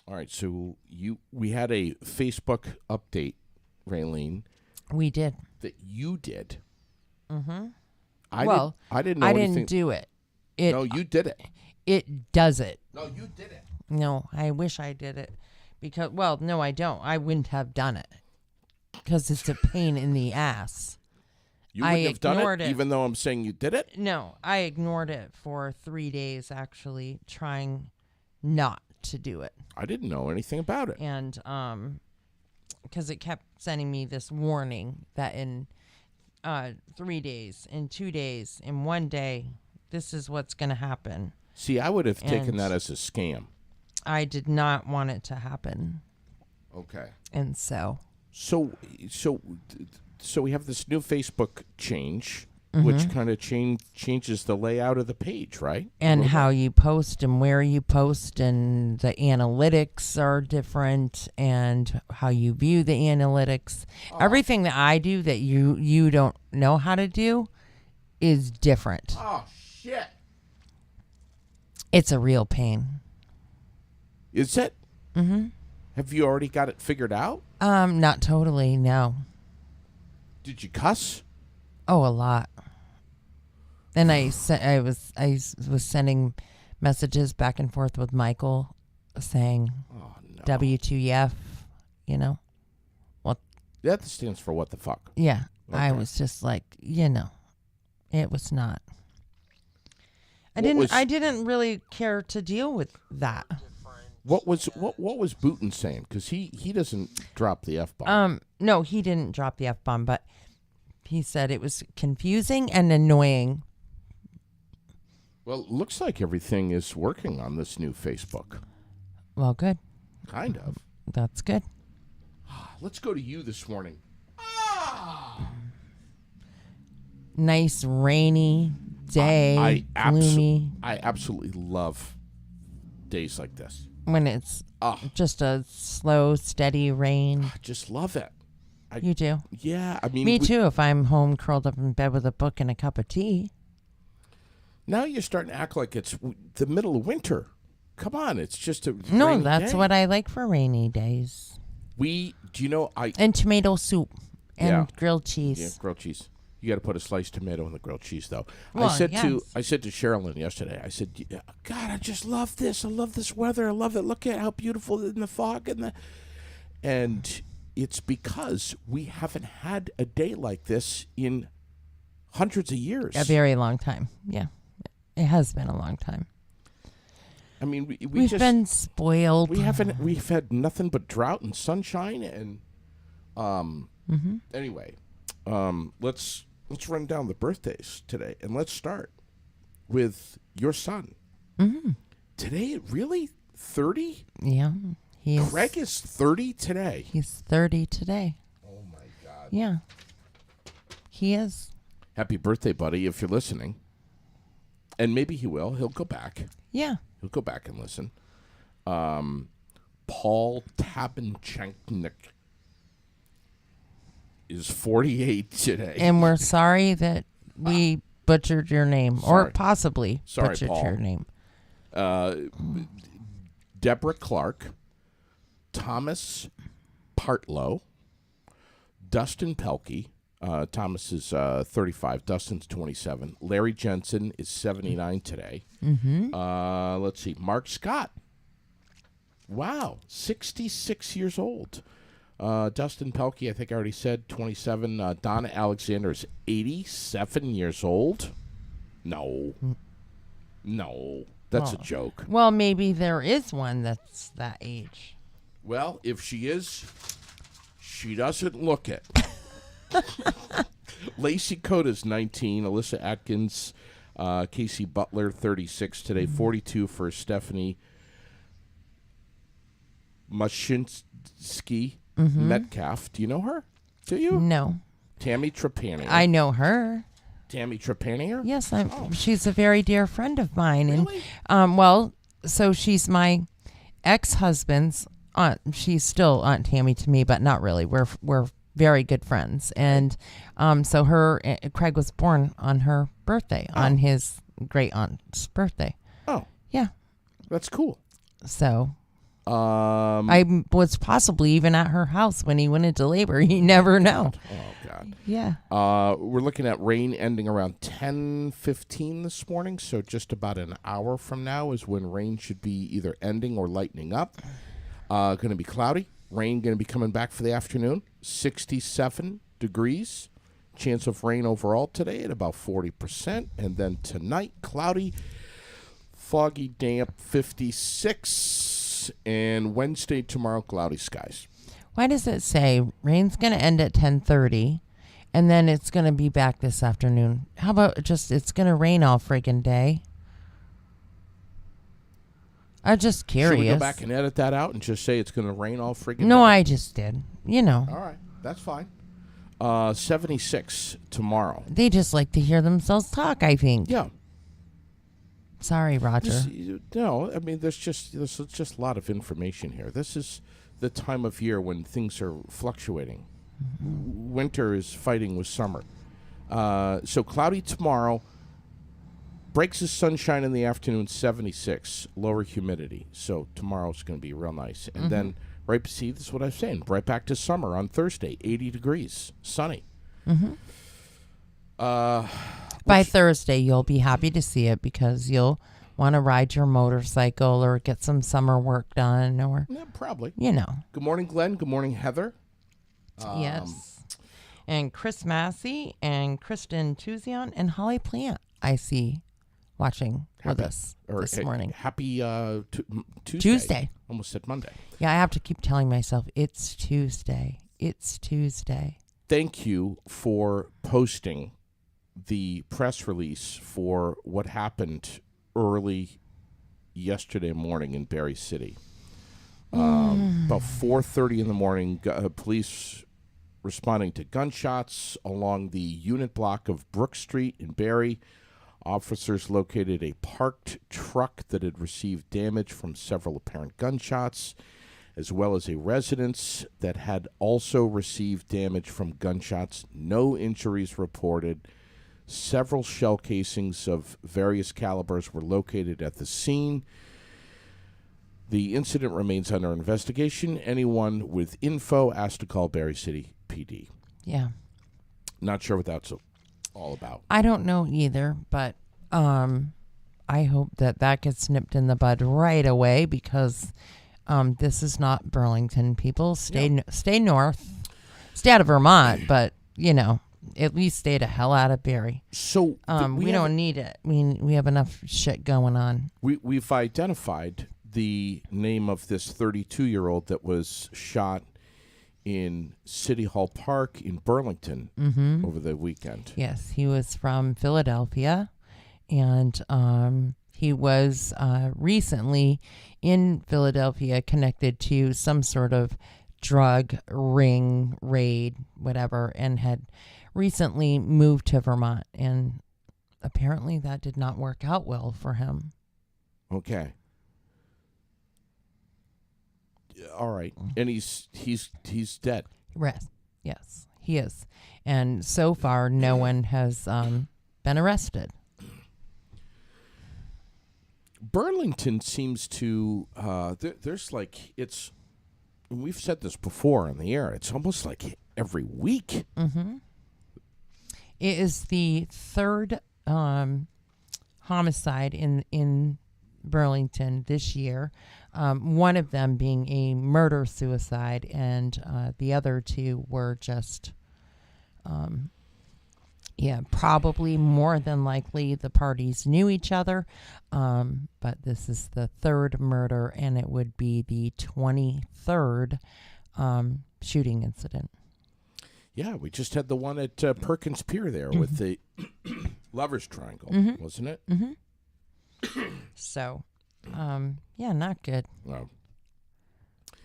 All right, so we had a Facebook update, Raylene. We did. That you did. Mm-hmm. I didn't know anything. Didn't do it. No, you did it. It does it. No, you did it. No, I wish I did it. Because, well, no, I don't. I wouldn't have done it. Because it's a pain in the ass. You wouldn't have done it, even though I'm saying you did it? No, I ignored it for 3 days, actually, trying not to do it. I didn't know anything about it. And, because it kept sending me this warning that in 3 days, in 2 days, in 1 day, this is what's going to happen. See, I would have taken that as a scam. I did not want it to happen. Okay. And so we have this new Facebook change, which kind of changes the layout of the page, right? And how you post and where you post, and the analytics are different, and how you view the analytics. Oh. Everything that I do that you don't know how to do is different. Oh, shit. It's a real pain. Is it? Mm-hmm. Have you already got it figured out? Not totally, no. Did you cuss? Oh, a lot. And I was sending messages back and forth with Michael saying WTF, you know. Well, that stands for what the fuck. Yeah. Okay. I was just like, it was not. I didn't really care to deal with that. What was Booten saying? Because he doesn't drop the F-bomb. No, he didn't drop the F-bomb, but he said it was confusing and annoying. Well, it looks like everything is working on this new Facebook. Well, good. Kind of. That's good. Let's go to you this morning. Nice rainy day, gloomy. I absolutely love days like this. When it's just a slow, steady rain. I just love it. You do? Yeah. I mean, me too, if I'm home curled up in bed with a book and a cup of tea. Now you're starting to act like it's the middle of winter. Come on, it's just a No, rainy that's day. what I like for rainy days. And tomato soup and grilled cheese. Yeah, grilled cheese. You got to put a sliced tomato in the grilled cheese, though. Well, I said to Sherilyn yesterday, I said, God, I just love this. I love this weather. I love it. Look at how beautiful in the fog and it's because we haven't had a day like this in hundreds of years. A very long time. Yeah, it has been a long time. I mean, we've just been spoiled. We've had nothing but drought and sunshine, and anyway, let's run down the birthdays today, and let's start with your son. Mm-hmm. Today, really 30? Yeah, Craig is 30 today. He's 30 today. Oh my God! Yeah, he is. Happy birthday, buddy! If you're listening, and maybe he will. He'll go back. Yeah. He'll go back and listen. Paul Tabenchenknik is 48 today. And we're sorry that we butchered your name. Sorry. Or possibly butchered Paul. your name. Deborah Clark, Thomas Partlow, Dustin Pelkey. Thomas is 35. Dustin's 27. Larry Jensen is 79 today. Mm-hmm. Let's see. Mark Scott. Wow. 66 years old. Dustin Pelkey, I think I already said, 27. Donna Alexander is 87 years old. No. That's a joke. Well, maybe there is one that's that age. Well, if she is, she doesn't look it. Lacey Coda's 19. Alyssa Atkins, Casey Butler, 36 today. 42 for Stephanie Mashinsky Metcalf. Do you know her? Do you? No. Tammy Trepanier. I know her. Tammy Trepanier? Yes, she's a very dear friend of mine. Really? And so she's my ex-husband's aunt. She's still Aunt Tammy to me, but not really. We're very good friends. And so Craig was born on her birthday, on his great aunt's birthday. Oh. Yeah. That's cool. So I was possibly even at her house when he went into labor. You never know. Oh, God. Yeah. We're looking at rain ending around 10:15 this morning, so just about an hour from now is when rain should be either ending or lightening up. Going to be cloudy. Rain going to be coming back for the afternoon. 67 degrees. Chance of rain overall today at about 40%. And then tonight, cloudy, foggy, damp, 56. And Wednesday, tomorrow, cloudy skies. Why does it say rain's going to end at 10:30 and then it's going to be back this afternoon? How about just it's going to rain all friggin' day? I'm just curious. Should we go back and edit that out and just say it's going to rain all friggin' No, day? I just did. You know. All right. That's fine. 76 tomorrow. They just like to hear themselves talk, I think. Yeah. Sorry, Roger. No, I mean, there's just a lot of information here. This is the time of year when things are fluctuating. Mm-hmm. Winter is fighting with summer. So cloudy tomorrow. Breaks of sunshine in the afternoon, 76. Lower humidity. So tomorrow's going to be real nice. And then, see, this is what I'm saying. Right back to summer on Thursday, 80 degrees, sunny. Mm-hmm. By Thursday, you'll be happy to see it because you'll want to ride your motorcycle or get some summer work done or... Yeah, probably. You know. Good morning, Glenn. Good morning, Heather. Yes. And Chris Massey and Kristen Tuzion and Holly Plant, I see watching with us this morning. Happy Tuesday. Tuesday. Almost said Monday. Yeah, I have to keep telling myself, it's Tuesday. It's Tuesday. Thank you for posting the press release for what happened early yesterday morning in Berry City. About 4:30 in the morning, police responding to gunshots along the unit block of Brook Street in Berry. Officers located a parked truck that had received damage from several apparent gunshots, as well as a residence that had also received damage from gunshots. No injuries reported. Several shell casings of various calibers were located at the scene. The incident remains under investigation. Anyone with info asked to call Berry City PD. Yeah. Not sure what that's all about. I don't know either, but I hope that gets nipped in the bud right away because this is not Burlington. People stay north. Stay out of Vermont, but, you know. At least stay the hell out of Berry. So we don't need it. I mean, we have enough shit going on. We've identified the name of this 32-year-old that was shot in City Hall Park in Burlington over the weekend. Yes, he was from Philadelphia, and he was recently in Philadelphia connected to some sort of drug ring, raid, whatever, and had recently moved to Vermont, and apparently that did not work out well for him. Okay. All right. And he's dead. Yes, he is. And so far, no one has been arrested. Burlington seems to, there's like, we've said this before on the air, it's almost like every week. Mm-hmm. It is the third homicide in Burlington this year. One of them being a murder-suicide, and the other two were just, probably more than likely the parties knew each other. But this is the third murder, and it would be the 23rd shooting incident. Yeah, we just had the one at Perkins Pier there with the Lover's Triangle, wasn't it? Mm-hmm. So, not good. No.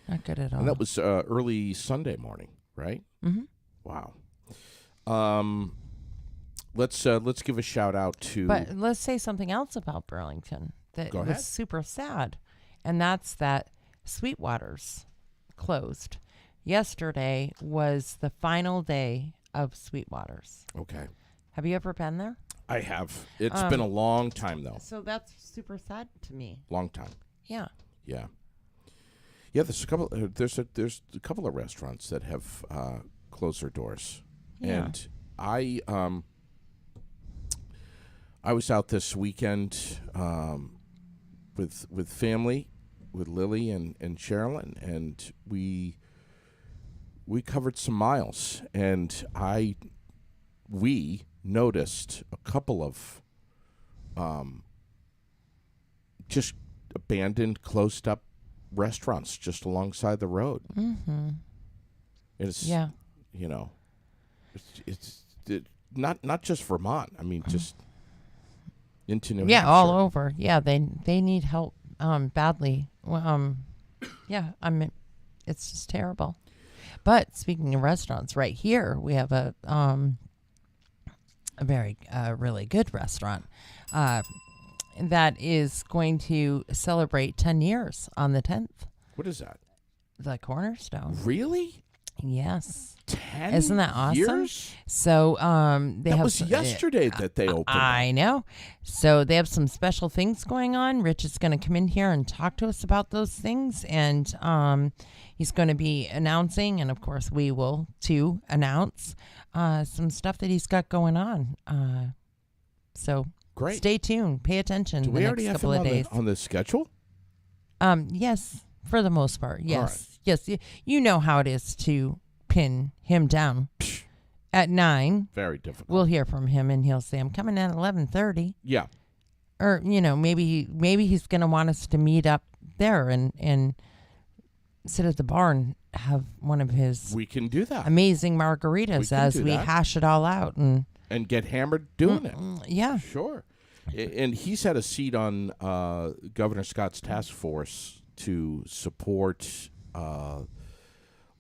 Not good at all. And that was early Sunday morning, right? Mm-hmm. Wow. Let's give a shout out to. But let's say something else about Burlington that was super sad, and that's that Sweetwater's closed. Yesterday was the final day of Sweetwater's. Okay. Have you ever been there? I have. It's been a long time, though. So that's super sad to me. Long time. Yeah. Yeah. Yeah, there's a couple. There's a couple of restaurants that have closed their doors, Yeah. and I was out this weekend with family, with Lily and Sherilyn, and we covered some miles, and we noticed a couple of just abandoned, closed up restaurants just alongside the road. Mm-hmm. It's Yeah. it's not just Vermont. I mean, just into New Yeah, Hampshire. all over. Yeah, they need help badly. Well, yeah, it's just terrible. But speaking of restaurants, right here we have a very really good restaurant that is going to celebrate 10 years on the 10th. What is that? The Cornerstone. Really? Yes. 10 Isn't that awesome? years? So they That have was yesterday that they opened. I know. So they have some special things going on. Rich is going to come in here and talk to us about those things, and he's going to be announcing, and of course we will too announce some stuff that he's got going on. So Great. stay tuned. Pay attention. Do the we next already have couple him of days. on the schedule? Yes, for the most part. Yes. right. Yes. You know how it is to pin him down. At 9, Very difficult. we'll hear from him, and he'll say, "I'm coming at 11:30." Yeah. Or maybe he's going to want us to meet up there and sit at the bar and have one of his We can do that. amazing We margaritas can as do we that. hash it all out. And And get hammered doing it. yeah, Sure. And he's had a seat on Governor Scott's task force to support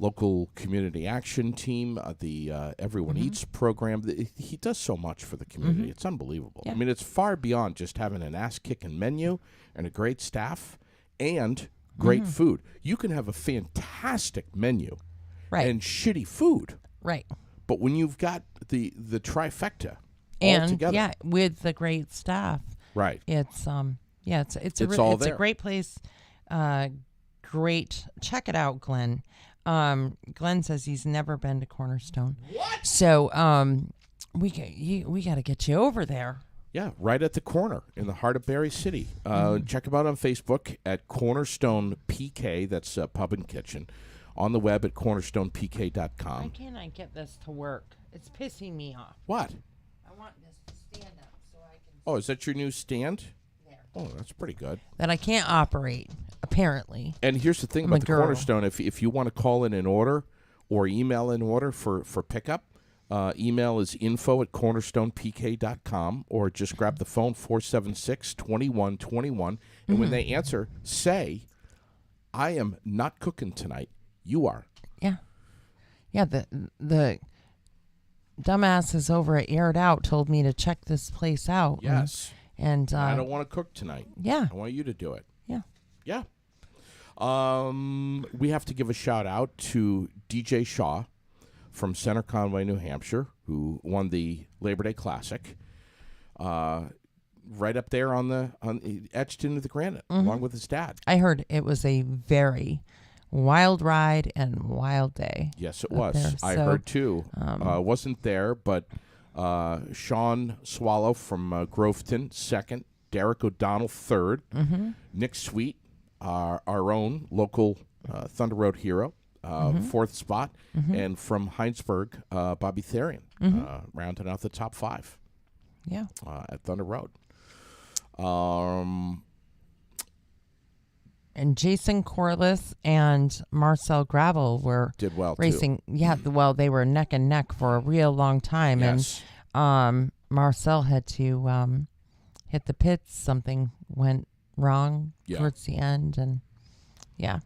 local community action team, the Everyone Eats program. He does so much for the community. It's unbelievable. Yeah. I mean, it's far beyond just having an ass-kicking menu and a great staff and great food. You can have a fantastic menu right, and shitty food, right. but when you've got the trifecta all And together, yeah, with the great staff, right? it's it's It's all there. a great place. Great, check it out, Glenn. Glenn says he's never been to Cornerstone. What? So we got to get you over there. Yeah, right at the corner in the heart of Berry City. Check them out on Facebook at Cornerstone PK. That's Pub and Kitchen. On the web at cornerstonepk.com. Why can't I get this to work? It's pissing me off. What? I want this to stand up so I can. Oh, is that your new stand? There. Oh, that's pretty good. That I can't operate, apparently. And here's the thing I'm a about the girl. Cornerstone. If you want to call in an order or email an order for pickup, email is info@cornerstonepk.com, or just grab the phone 476-2121. And when they answer, say, "I am not cooking tonight. You are." Yeah. Yeah, the dumbasses over at Air It Out told me to check this place out. Yes. And I don't want to cook tonight. yeah. I want you to do it. Yeah. Yeah. We have to give a shout out to DJ Shaw from Center Conway, New Hampshire, who won the Labor Day Classic. Right up there etched into the granite, along with his dad. I heard it was a very wild ride and wild day. Yes, it up was. there. I So, heard too. Wasn't there, but Sean Swallow from Groveton, second. Derek O'Donnell, third. Nick Sweet, our own local Thunder Road hero, fourth spot. And from Heinsberg, Bobby Therian, rounding out the top 5 Yeah. at Thunder Road. And Jason Corliss and Marcel Gravel were Did well, racing. too. Yeah, well, they were neck and neck for a real long time. Yes. And Marcel had to hit the pits. Something went wrong towards the end, and yeah.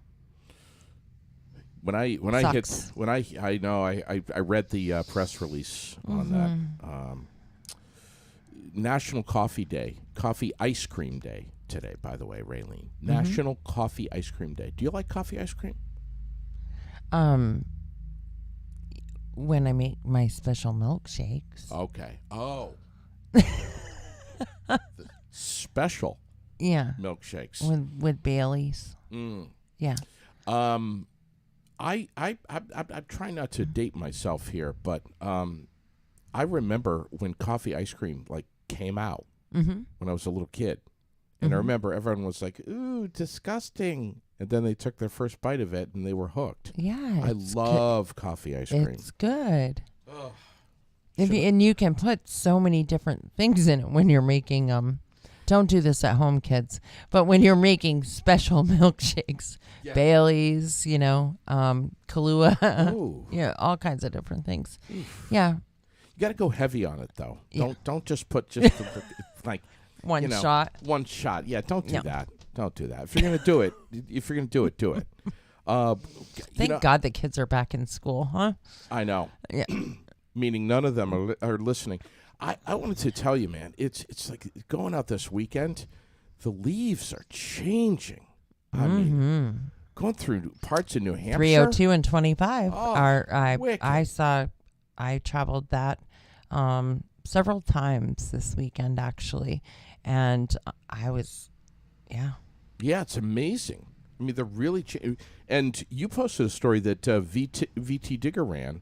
When I Sucks. I know I read the press release on that. National Coffee Ice Cream Day today, by the way, Raylene. National Coffee Ice Cream Day. Do you like coffee ice cream? When I make my special milkshakes. Okay. Oh. The special Yeah. milkshakes. With Bailey's. Mm. Yeah. I'm trying not to date myself here, but I remember when coffee ice cream like came out when I was a little kid, and I remember everyone was like, "Ooh, disgusting," and then they took their first bite of it and they were hooked. Yeah, I love coffee ice cream. It's good. Ugh. And you can put so many different things in it when you're making Don't do this at home, kids. But when you're making special milkshakes, Bailey's, Kahlua, all kinds of different things. Oof. Yeah. You got to go heavy on it though. Yeah. Don't just put like one shot. One shot. Yeah, don't do that. Don't do that. If you're gonna do it, do it. Thank God the kids are back in school, huh? I know. Yeah. Meaning none of them are listening. I wanted to tell you, man, it's like going out this weekend, the leaves are changing. I mean, going through parts of New Hampshire. 302 and 25 I traveled that several times this weekend, actually. And I was, Yeah, it's amazing. I mean, they're really and you posted a story that VT Digger ran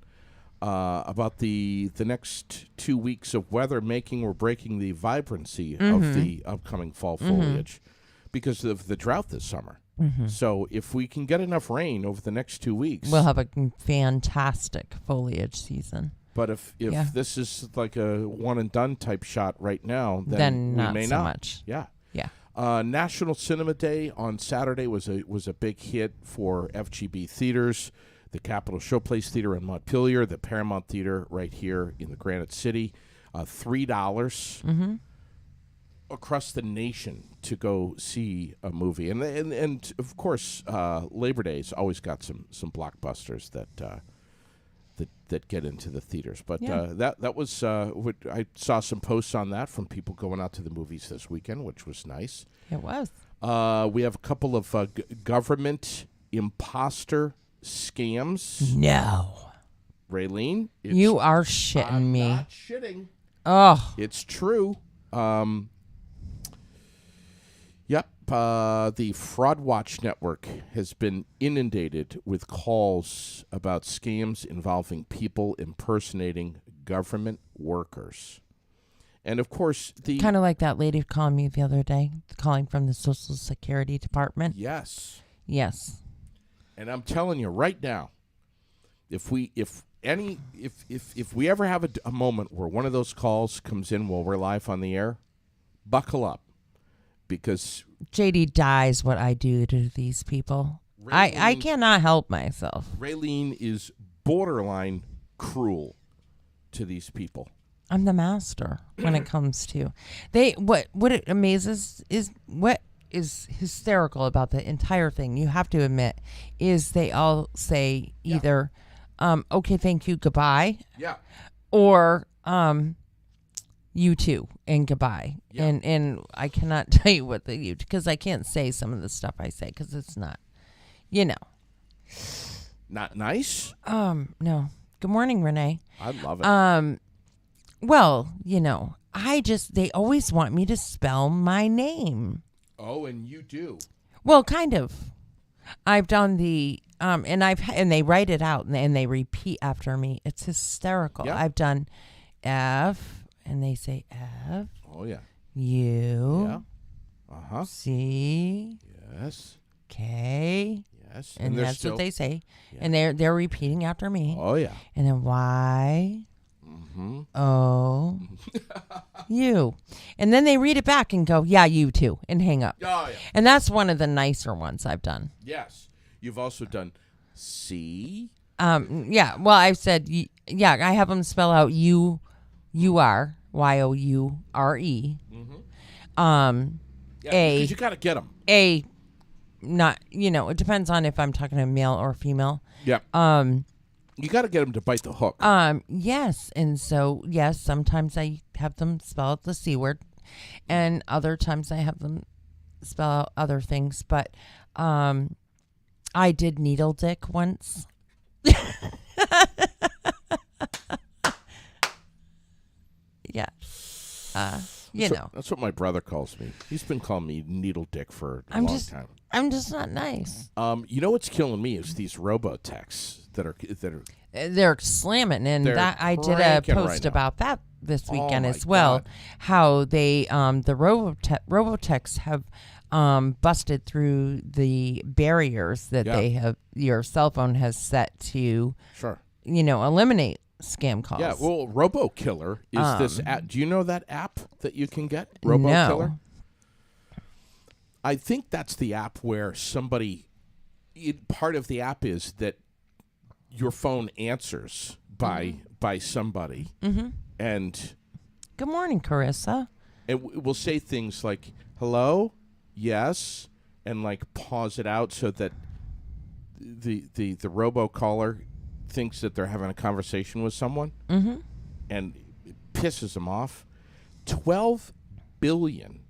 about the next 2 weeks of weather making or breaking the vibrancy of the upcoming fall foliage because of the drought this summer. So if we can get enough rain over the next 2 weeks, we'll have a fantastic foliage season. But if this is like a one and done type shot right now, then not we may so not. much. Yeah. Yeah. National Cinema Day on Saturday was a big hit for FGB theaters. The Capitol Showplace Theater in Montpelier, the Paramount Theater right here in the Granite City, $3 across the nation to go see a movie, and of course Labor Day's always got some blockbusters that get into the theaters. But that was what I saw some posts on that from people going out to the movies this weekend, which was nice. It was. We have a couple of government imposter scams. No. Raylene, You are shitting me. Not shitting. Oh. It's true. Yep. The Fraud Watch Network has been inundated with calls about scams involving people impersonating government workers. And of course, kind of like that lady calling me the other day, calling from the Social Security Department. Yes. And I'm telling you right now, if we ever have a moment where one of those calls comes in while we're live on the air, buckle up, because JD dies what I do to these people. I cannot help myself. Raylene is borderline cruel to these people. I'm the master when it comes to what it amazes is what is hysterical about the entire thing, you have to admit, is they all say either okay, thank you, goodbye, or you too and goodbye. And I cannot tell you what because I can't say some of the stuff I say because it's not not nice. No. Good morning, Renee. I love it. Well, they always want me to spell my name. Oh, and you do. Well, kind of. I've done the and they write it out and they repeat after me. It's hysterical. Yep. I've done F and they say F. Oh yeah. U. Yeah. C. Yes. K. Yes. And that's what they say. Yeah. And they're repeating after me. Oh yeah. And then Y. O. U. And then they read it back and go, yeah, you too, and hang up. Oh yeah. And that's one of the nicer ones I've done. Yes. You've also done C. Yeah. Well, I've said, I have them spell out U-R, Y-O-U-R-E. A. Because you got to get them. A. Not, it depends on if I'm talking to a male or female. Yep. You got to get them to bite the hook. Yes. And so, yes, sometimes I have them spell out the C word, and other times I have them spell out other things. But I did needle dick once. Yeah. That's what my brother calls me. He's been calling me needle dick for a long time. I'm just not nice. You know what's killing me is these robo-texts that are They're slamming, and They're I did a cranking post right now. about that this weekend my as well. God. How they the robotechs have busted through the barriers that your cell phone has set to eliminate scam calls. Yeah, well, RoboKiller is this app. Do you know that app that you can get? RoboKiller? No. I think that's the app where part of the app is that your phone answers by somebody. Mm-hmm. And good morning, Carissa. it will say things like, hello, yes, and like pause it out so that the robocaller thinks that they're having a conversation with someone, and it pisses them off. 12 billion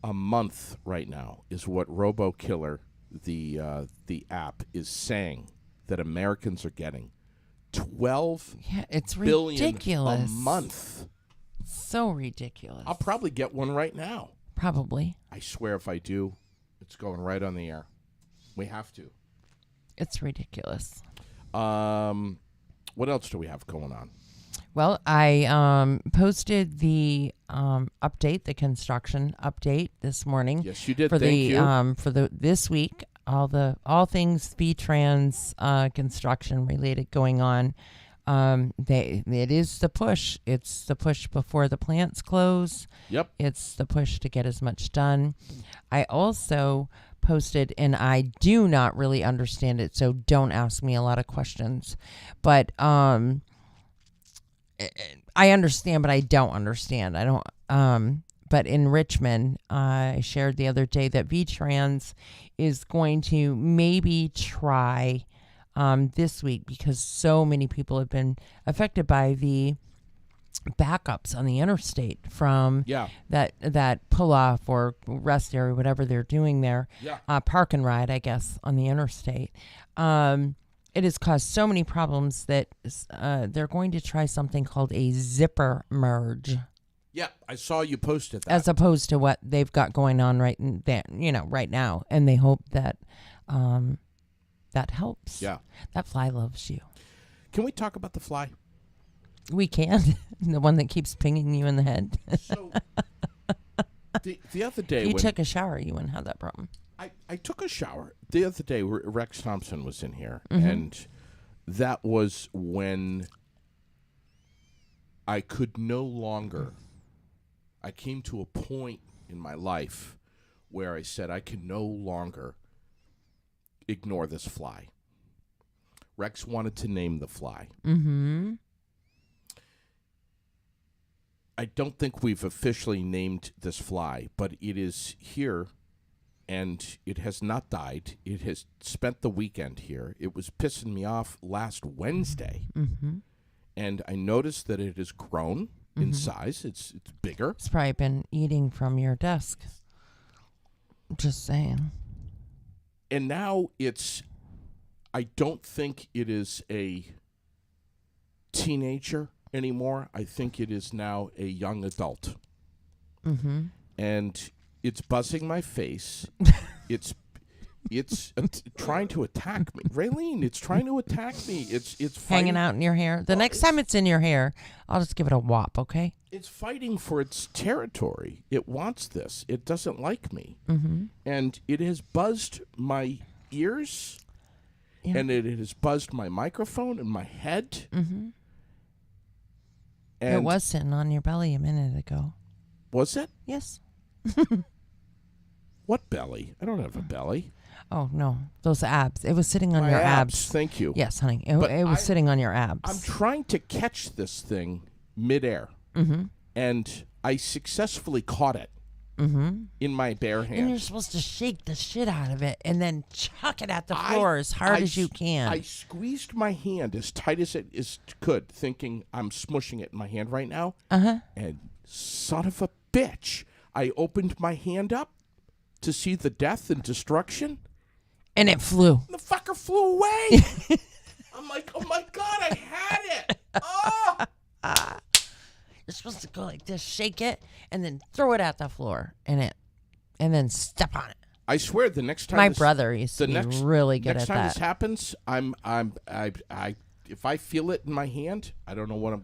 a month right now is what RoboKiller, the app, is saying that Americans are getting. 12 it's billion ridiculous. a month. So ridiculous. I'll probably get one right now. Probably. I swear if I do, it's going right on the air. We have to. It's ridiculous. What else do we have going on? Well, I posted the update, the construction update this morning. Yes, you did. For Thank you. For this week, all things V-Trans construction related going on. It is the push. It's the push before the plants close. Yep. It's the push to get as much done. I also posted, and I do not really understand it, so don't ask me a lot of questions. But I understand, but I don't understand. I don't. But in Richmond, I shared the other day that V-Trans is going to maybe try this week, because so many people have been affected by the backups on the interstate from that pull off or rest area, whatever they're doing there. Park and ride, I guess, on the interstate. It has caused so many problems that they're going to try something called a zipper merge. Yeah, I saw you posted that. As opposed to what they've got going on right now, and they hope that that helps. Yeah, that fly loves you. Can we talk about the fly? We can. The one that keeps pinging you in the head. So the other day, you took a shower, you wouldn't have that problem. I took a shower the other day. Rex Thompson was in here, and that was when I could no longer. I came to a point in my life where I said I can no longer ignore this fly. Rex wanted to name the fly. Mm-hmm. I don't think we've officially named this fly, but it is here, and it has not died. It has spent the weekend here. It was pissing me off last Wednesday, and I noticed that it has grown in size. It's bigger. It's probably been eating from your desk. Just saying. And now I don't think it is a teenager anymore. I think it is now a young adult. And it's buzzing my face. It's trying to attack me. Raylene, it's trying to attack me. It's hanging out in your hair. The next time it's in your hair, I'll just give it a whop, okay? It's fighting for its territory. It wants this. It doesn't like me. And it has buzzed my ears, and it has buzzed my microphone and my head. And it was sitting on your belly a minute ago. Was it? Yes. What belly? I don't have a belly. Oh, no. Those abs. It was sitting on My your abs. Thank you. Yes, honey. It was sitting on your abs. I'm trying to catch this thing midair. And I successfully caught it in my bare hand. And you're supposed to shake the shit out of it and then chuck it at the floor as hard as you can. I squeezed my hand as tight as it could, thinking I'm smushing it in my hand right now. And son of a bitch, I opened my hand up to see the death and destruction. And it flew. The fucker flew away. I'm like, oh my God, I had it. Oh! You're supposed to go like this, shake it, and then throw it at the floor, and then step on it. I swear, the next time My brother used to be really good at that. Next time this happens, if I feel it in my hand, I don't know what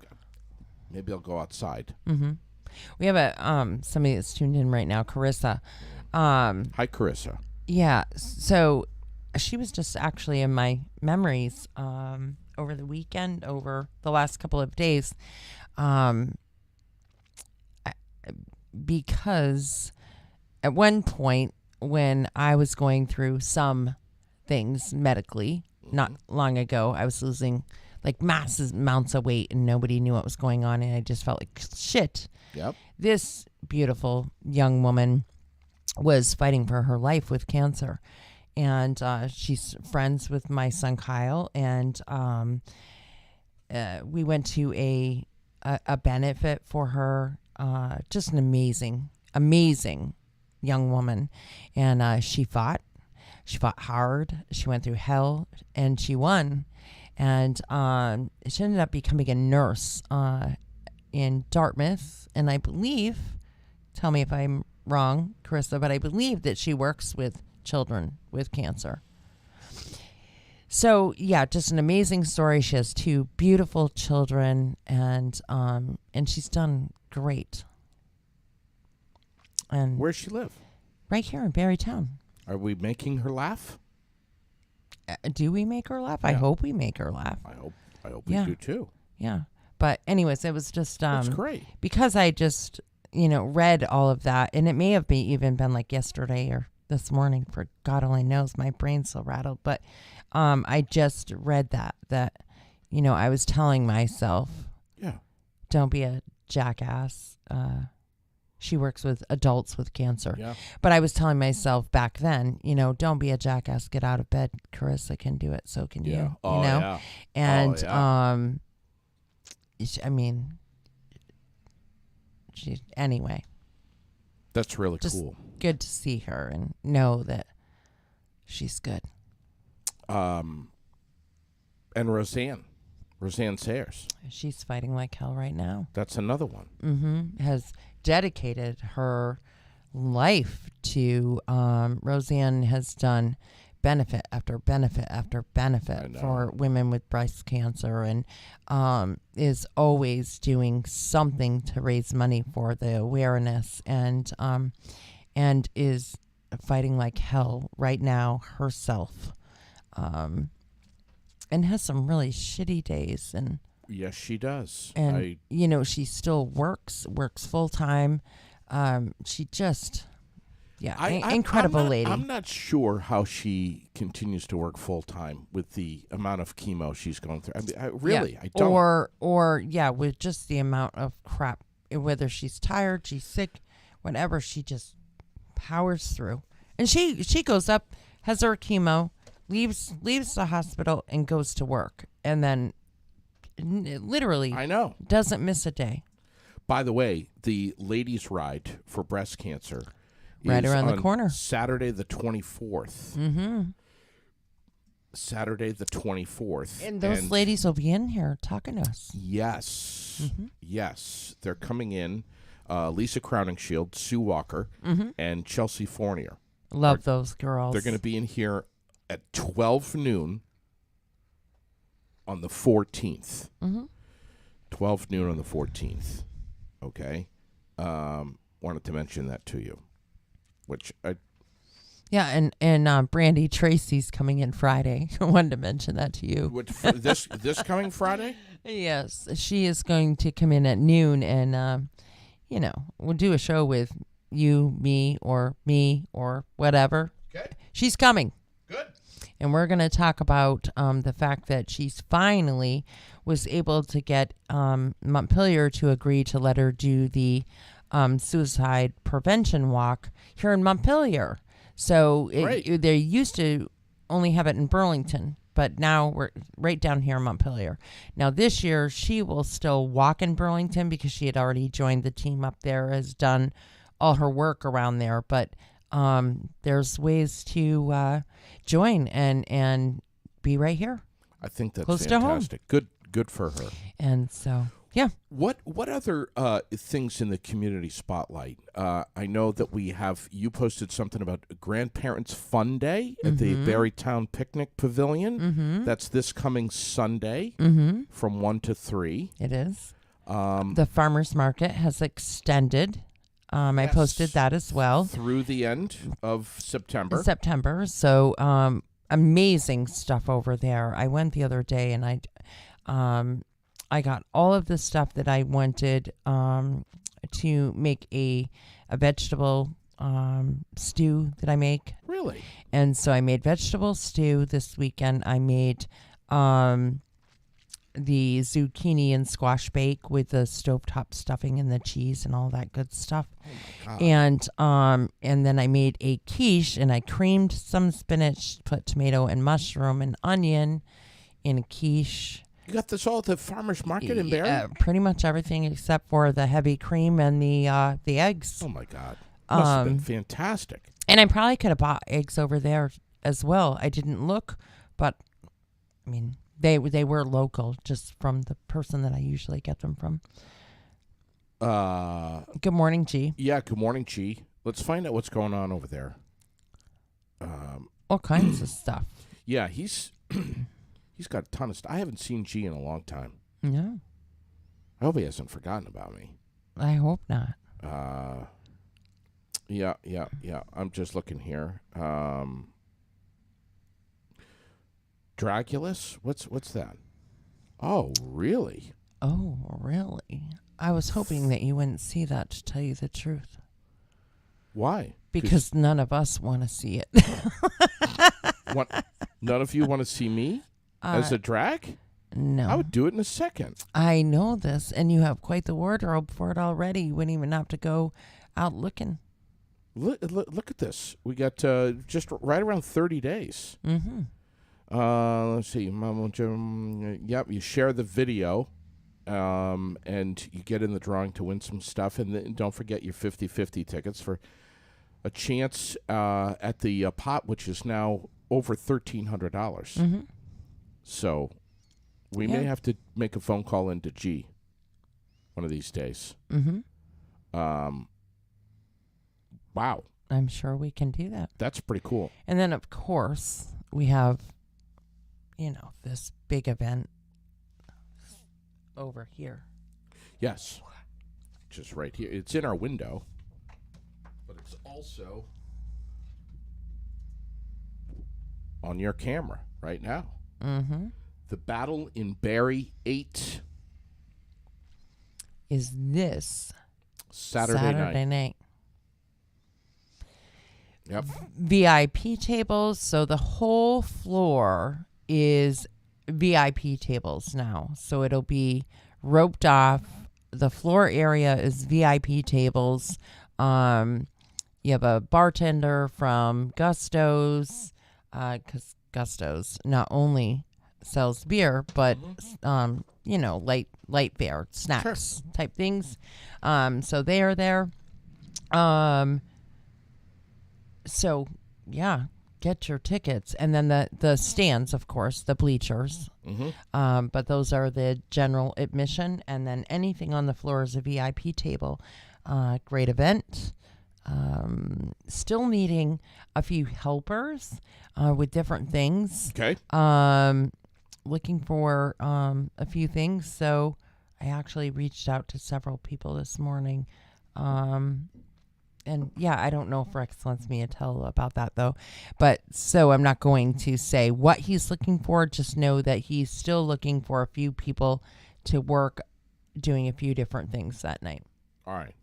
maybe I'll go outside. Mm-hmm. We have somebody that's tuned in right now, Carissa. Hi, Carissa. Yeah, so she was just actually in my memories over the weekend, over the last couple of days, because at one point when I was going through some things medically, not long ago, I was losing like massive amounts of weight and nobody knew what was going on, and I just felt like shit. Yep. This beautiful young woman was fighting for her life with cancer, and she's friends with my son Kyle, and we went to a benefit for her. Just an amazing young woman, and she fought hard. She went through hell, and she won. And she ended up becoming a nurse in Dartmouth, and I believe, tell me if I'm wrong, Carissa, but I believe that she works with children with cancer. So yeah, just an amazing story. She has 2 beautiful children, and she's done great. And where's she live? Right here in Barrytown. Are we making her laugh? Do we make her laugh? Yeah. I hope we make her laugh. I hope we do too. Yeah. But anyways, it was just That's great. Because I just, read all of that, and it may have even been like yesterday or this morning, for God only knows, my brain's so rattled. But I just read that I was telling myself, yeah, don't be a jackass. She works with adults with cancer. Yeah. But I was telling myself back then, don't be a jackass. Get out of bed. Carissa can do it. So can you. Oh, yeah. And, anyway. That's really just cool. Good to see her and know that she's good. And Roseanne Sayers. She's fighting like hell right now. That's another one. Mm-hmm. Has dedicated her life to Roseanne has done benefit after benefit after benefit for women with breast cancer, and is always doing something to raise money for the awareness, and is fighting like hell right now herself, and has some really shitty days. And yes, she does. And she still works full time. She just, incredible lady. I'm not sure how she continues to work full time with the amount of chemo she's going through. I don't. Or with just the amount of crap, whether she's tired, she's sick, whatever, she just powers through. And she goes up, has her chemo, leaves the hospital, and goes to work, and then literally, I know, doesn't miss a day. By the way, the ladies' ride for breast cancer right around the corner. Saturday the 24th. Mm-hmm. Saturday the 24th. And those ladies will be in here talking to us. Yes. Mm-hmm. Yes. They're coming in. Lisa Crowningshield, Sue Walker, and Chelsea Fournier. Love those girls. They're going to be in here at 12 noon on the 14th. Mm-hmm. 12 noon on the 14th. Okay. Wanted to mention that to you. Which I... Yeah, and Brandy Tracy's coming in Friday. I wanted to mention that to you. This coming Friday? Yes, she is going to come in at noon, and we'll do a show with you, me, or whatever. Okay. She's coming. Good. And we're going to talk about the fact that she's finally was able to get Montpelier to agree to let her do the suicide prevention walk here in Montpelier. So they used to only have it in Burlington, but now we're right down here in Montpelier. Now this year she will still walk in Burlington because she had already joined the team up there, has done all her work around there. But there's ways to join and be right here. I think that's close fantastic. Good for her. And so Yeah. What other things in the community spotlight? I know that you posted something about Grandparents Fun Day at the Berrytown Picnic Pavilion. Mm-hmm. That's this coming Sunday from 1 to 3. It is. The farmers market has extended. I Yes. posted that as well. Through the end of September. So amazing stuff over there. I went the other day and I got all of the stuff that I wanted to make a vegetable stew that I make. Really? And so I made vegetable stew this weekend. I made the zucchini and squash bake with the stovetop stuffing and the cheese and all that good stuff. Oh my God. And then I made a quiche and I creamed some spinach, put tomato and mushroom and onion in a quiche. You got this all at the farmer's market in Barry? Pretty much everything except for the heavy cream and the eggs. Oh my God. Must have been fantastic. And I probably could have bought eggs over there as well. I didn't look, but I mean, they were local, just from the person that I usually get them from. Good morning, G. Yeah, good morning, G. Let's find out what's going on over there. All kinds of stuff. Yeah, he's got a ton of stuff. I haven't seen G in a long time. Yeah. I hope he hasn't forgotten about me. I hope not. Yeah. I'm just looking here. Dragulus? What's that? Oh, really? Oh, really? I was hoping that you wouldn't see that, to tell you the truth. Why? Because none of us want to see it. None of you want to see me as a drag? No. I would do it in a second. I know this, and you have quite the wardrobe for it already. You wouldn't even have to go out looking. Look at this. We got just right around 30 days. Mm-hmm. Let's see. Yep, you share the video, and you get in the drawing to win some stuff. And then don't forget your 50-50 tickets for a chance at the pot, which is now over $1,300. Mm-hmm. So we may have to make a phone call into G one of these days. Mm-hmm. Wow. I'm sure we can do that. That's pretty cool. And then, of course, we have, this big event over here. Yes. Just right here. It's in our window, but it's also on your camera right now. Mm-hmm. The Battle in Barry 8 is this Saturday night. Yep. VIP tables. So the whole floor is VIP tables now. So it'll be roped off. The floor area is VIP tables. You have a bartender from Gusto's, because Gusto's not only sells beer, but light fare, snacks type things. So they are there. So yeah, get your tickets, and then the stands, of course, the bleachers. Mm-hmm. But those are the general admission, and then anything on the floor is a VIP table. Great event. Still needing a few helpers with different things. Okay. Looking for a few things. So I actually reached out to several people this morning. And yeah, I don't know if Rex wants me to tell about that though. But so I'm not going to say what he's looking for. Just know that he's still looking for a few people to work doing a few different things that night. All right.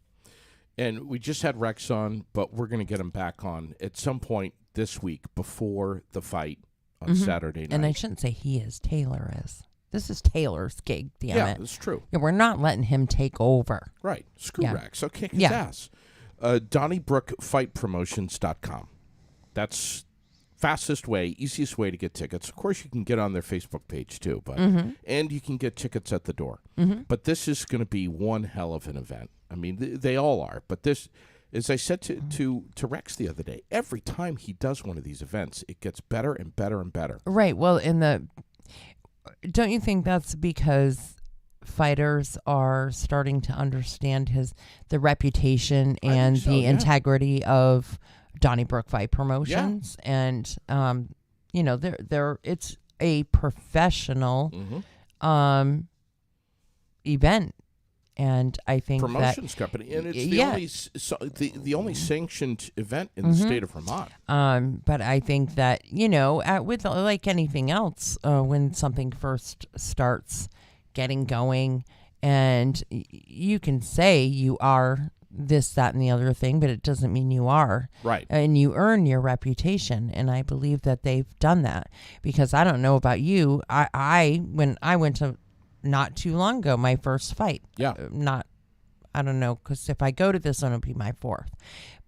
And we just had Rex on, but we're going to get him back on at some point this week before the fight on Saturday night. And I shouldn't say he is. Taylor is. This is Taylor's gig, damn yeah, it. that's true. Yeah, we're not letting him take over. Right. Screw Yeah. Rex. I'll kick his ass. DonniebrookFightPromotions.com. That's fastest way, easiest way to get tickets. Of course, you can get on their Facebook page too, but and you can get tickets at the door. But this is going to be one hell of an event. I mean, they all are. But this, as I said to Rex the other day, every time he does one of these events, it gets better and better and better. Right. Well, don't you think that's because fighters are starting to understand the reputation and so, the yeah. integrity of Donnybrook Fight Promotions, and it's a professional event, and I think promotions company, and it's the only sanctioned event in the state of Vermont. But I think that with like anything else, when something first starts getting going, and you can say you are this, that, and the other thing, but it doesn't mean you are. Right. And you earn your reputation, and I believe that they've done that, because I don't know about you. When I went to, not too long ago, my first fight. Yeah. I don't know, because if I go to this one, it'll be my fourth.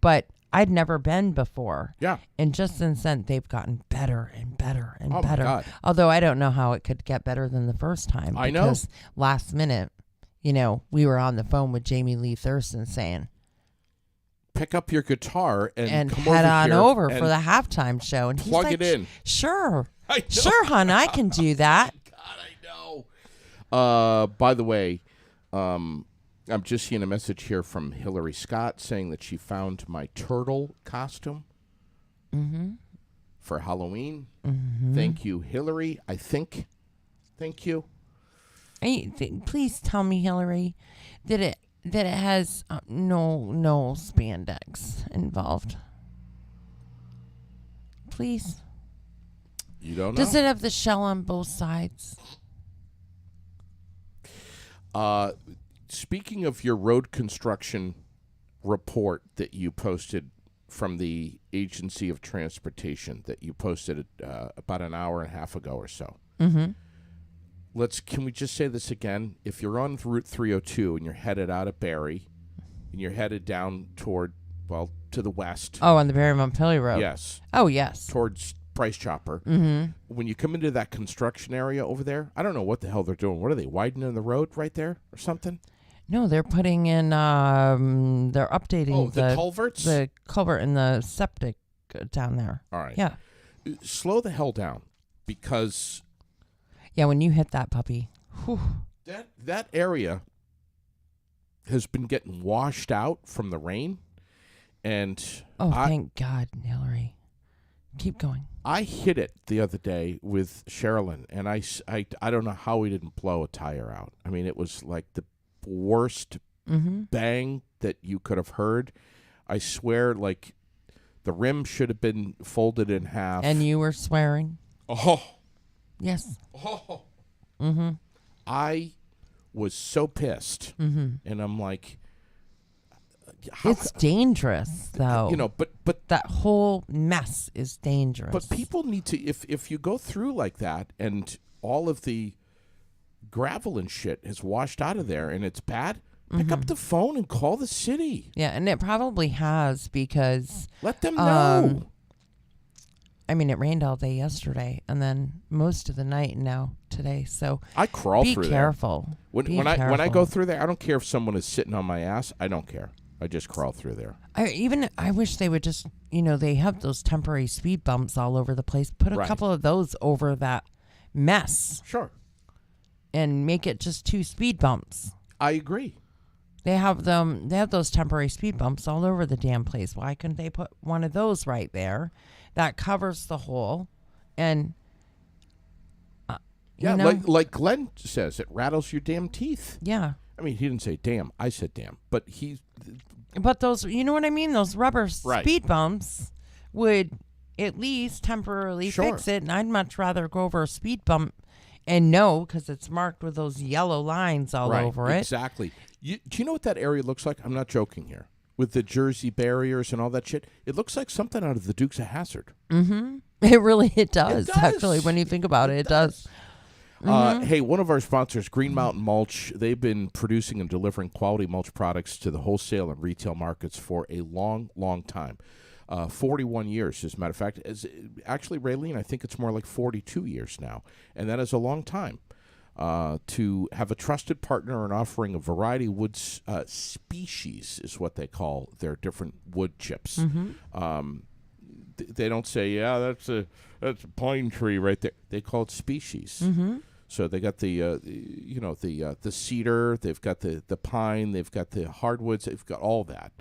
But I'd never been before. Yeah. And just since then, they've gotten better and better and better. My God. Although I don't know how it could get better than the first time. I know. Because last minute, we were on the phone with Jamie Lee Thurston saying, pick up your guitar and come head on over and for the halftime show. And plug he's it like, in. Sure. I know. Sure, hon, I can do that. God, I know. By the way, I'm just seeing a message here from Hillary Scott saying that she found my turtle costume for Halloween. Thank you, Hillary. I think. Thank you. Please tell me, Hillary, that it has no spandex involved. Please. You don't know? Does it have the shell on both sides? Speaking of your road construction report that you posted from the Agency of Transportation, that you posted about an hour and a half ago or so. Mm-hmm. Can we just say this again? If you're on Route 302 and you're headed out of Barrie and you're headed down to the west. Oh, on the Barrie Montpelier Road. Yes. Oh, yes. Towards Price Chopper. Mm-hmm. When you come into that construction area over there, I don't know what the hell they're doing. What are they, widening the road right there or something? No, they're putting in, they're updating the culverts? The culvert and the septic down there. All right. Yeah. Slow the hell down, because... Yeah, when you hit that puppy. Whew. That area has been getting washed out from the rain, and thank God, Hillary. Keep going. I hit it the other day with Sherilyn, and I don't know how we didn't blow a tire out. I mean, it was like the worst bang that you could have heard. I swear, like, the rim should have been folded in half. And you were swearing? Oh. Yes. Oh. Mm-hmm. I was so pissed, and I'm like, it's dangerous, though. But that whole mess is dangerous. But people need to, if you go through like that, and all of the gravel and shit has washed out of there, and it's bad, pick up the phone and call the city. Yeah, and it probably has, because let them know. I mean, it rained all day yesterday, and then most of the night now today. So I crawl through there. Be careful. When I go through there, I don't care if someone is sitting on my ass. I don't care. I just crawl through there. I wish they would just, they have those temporary speed bumps all over the place. Put a couple of those over that mess. Sure. And make it just 2 speed bumps. I agree. They have those temporary speed bumps all over the damn place. Why couldn't they put one of those right there that covers the hole? And like Glenn says, it rattles your damn teeth. Yeah. I mean, he didn't say damn. I said damn. But those, you know what I mean? Those rubber speed bumps would at least temporarily fix it. And I'd much rather go over a speed bump and know, because it's marked with those yellow lines all over it. Exactly. Do you know what that area looks like? I'm not joking here. With the Jersey barriers and all that shit, it looks like something out of the Dukes of Hazzard. Mm-hmm. It does. Actually, when you think about it, it does. Hey, one of our sponsors, Green Mountain Mulch, they've been producing and delivering quality mulch products to the wholesale and retail markets for a long, long time. 41 years, as a matter of fact. Actually, Raylene, I think it's more like 42 years now. And that is a long time to have a trusted partner and offering a variety of wood species is what they call their different wood chips. They don't say, yeah, that's a pine tree right there. They call it species. So they got the the cedar, they've got the pine, they've got the hardwoods, they've got all that.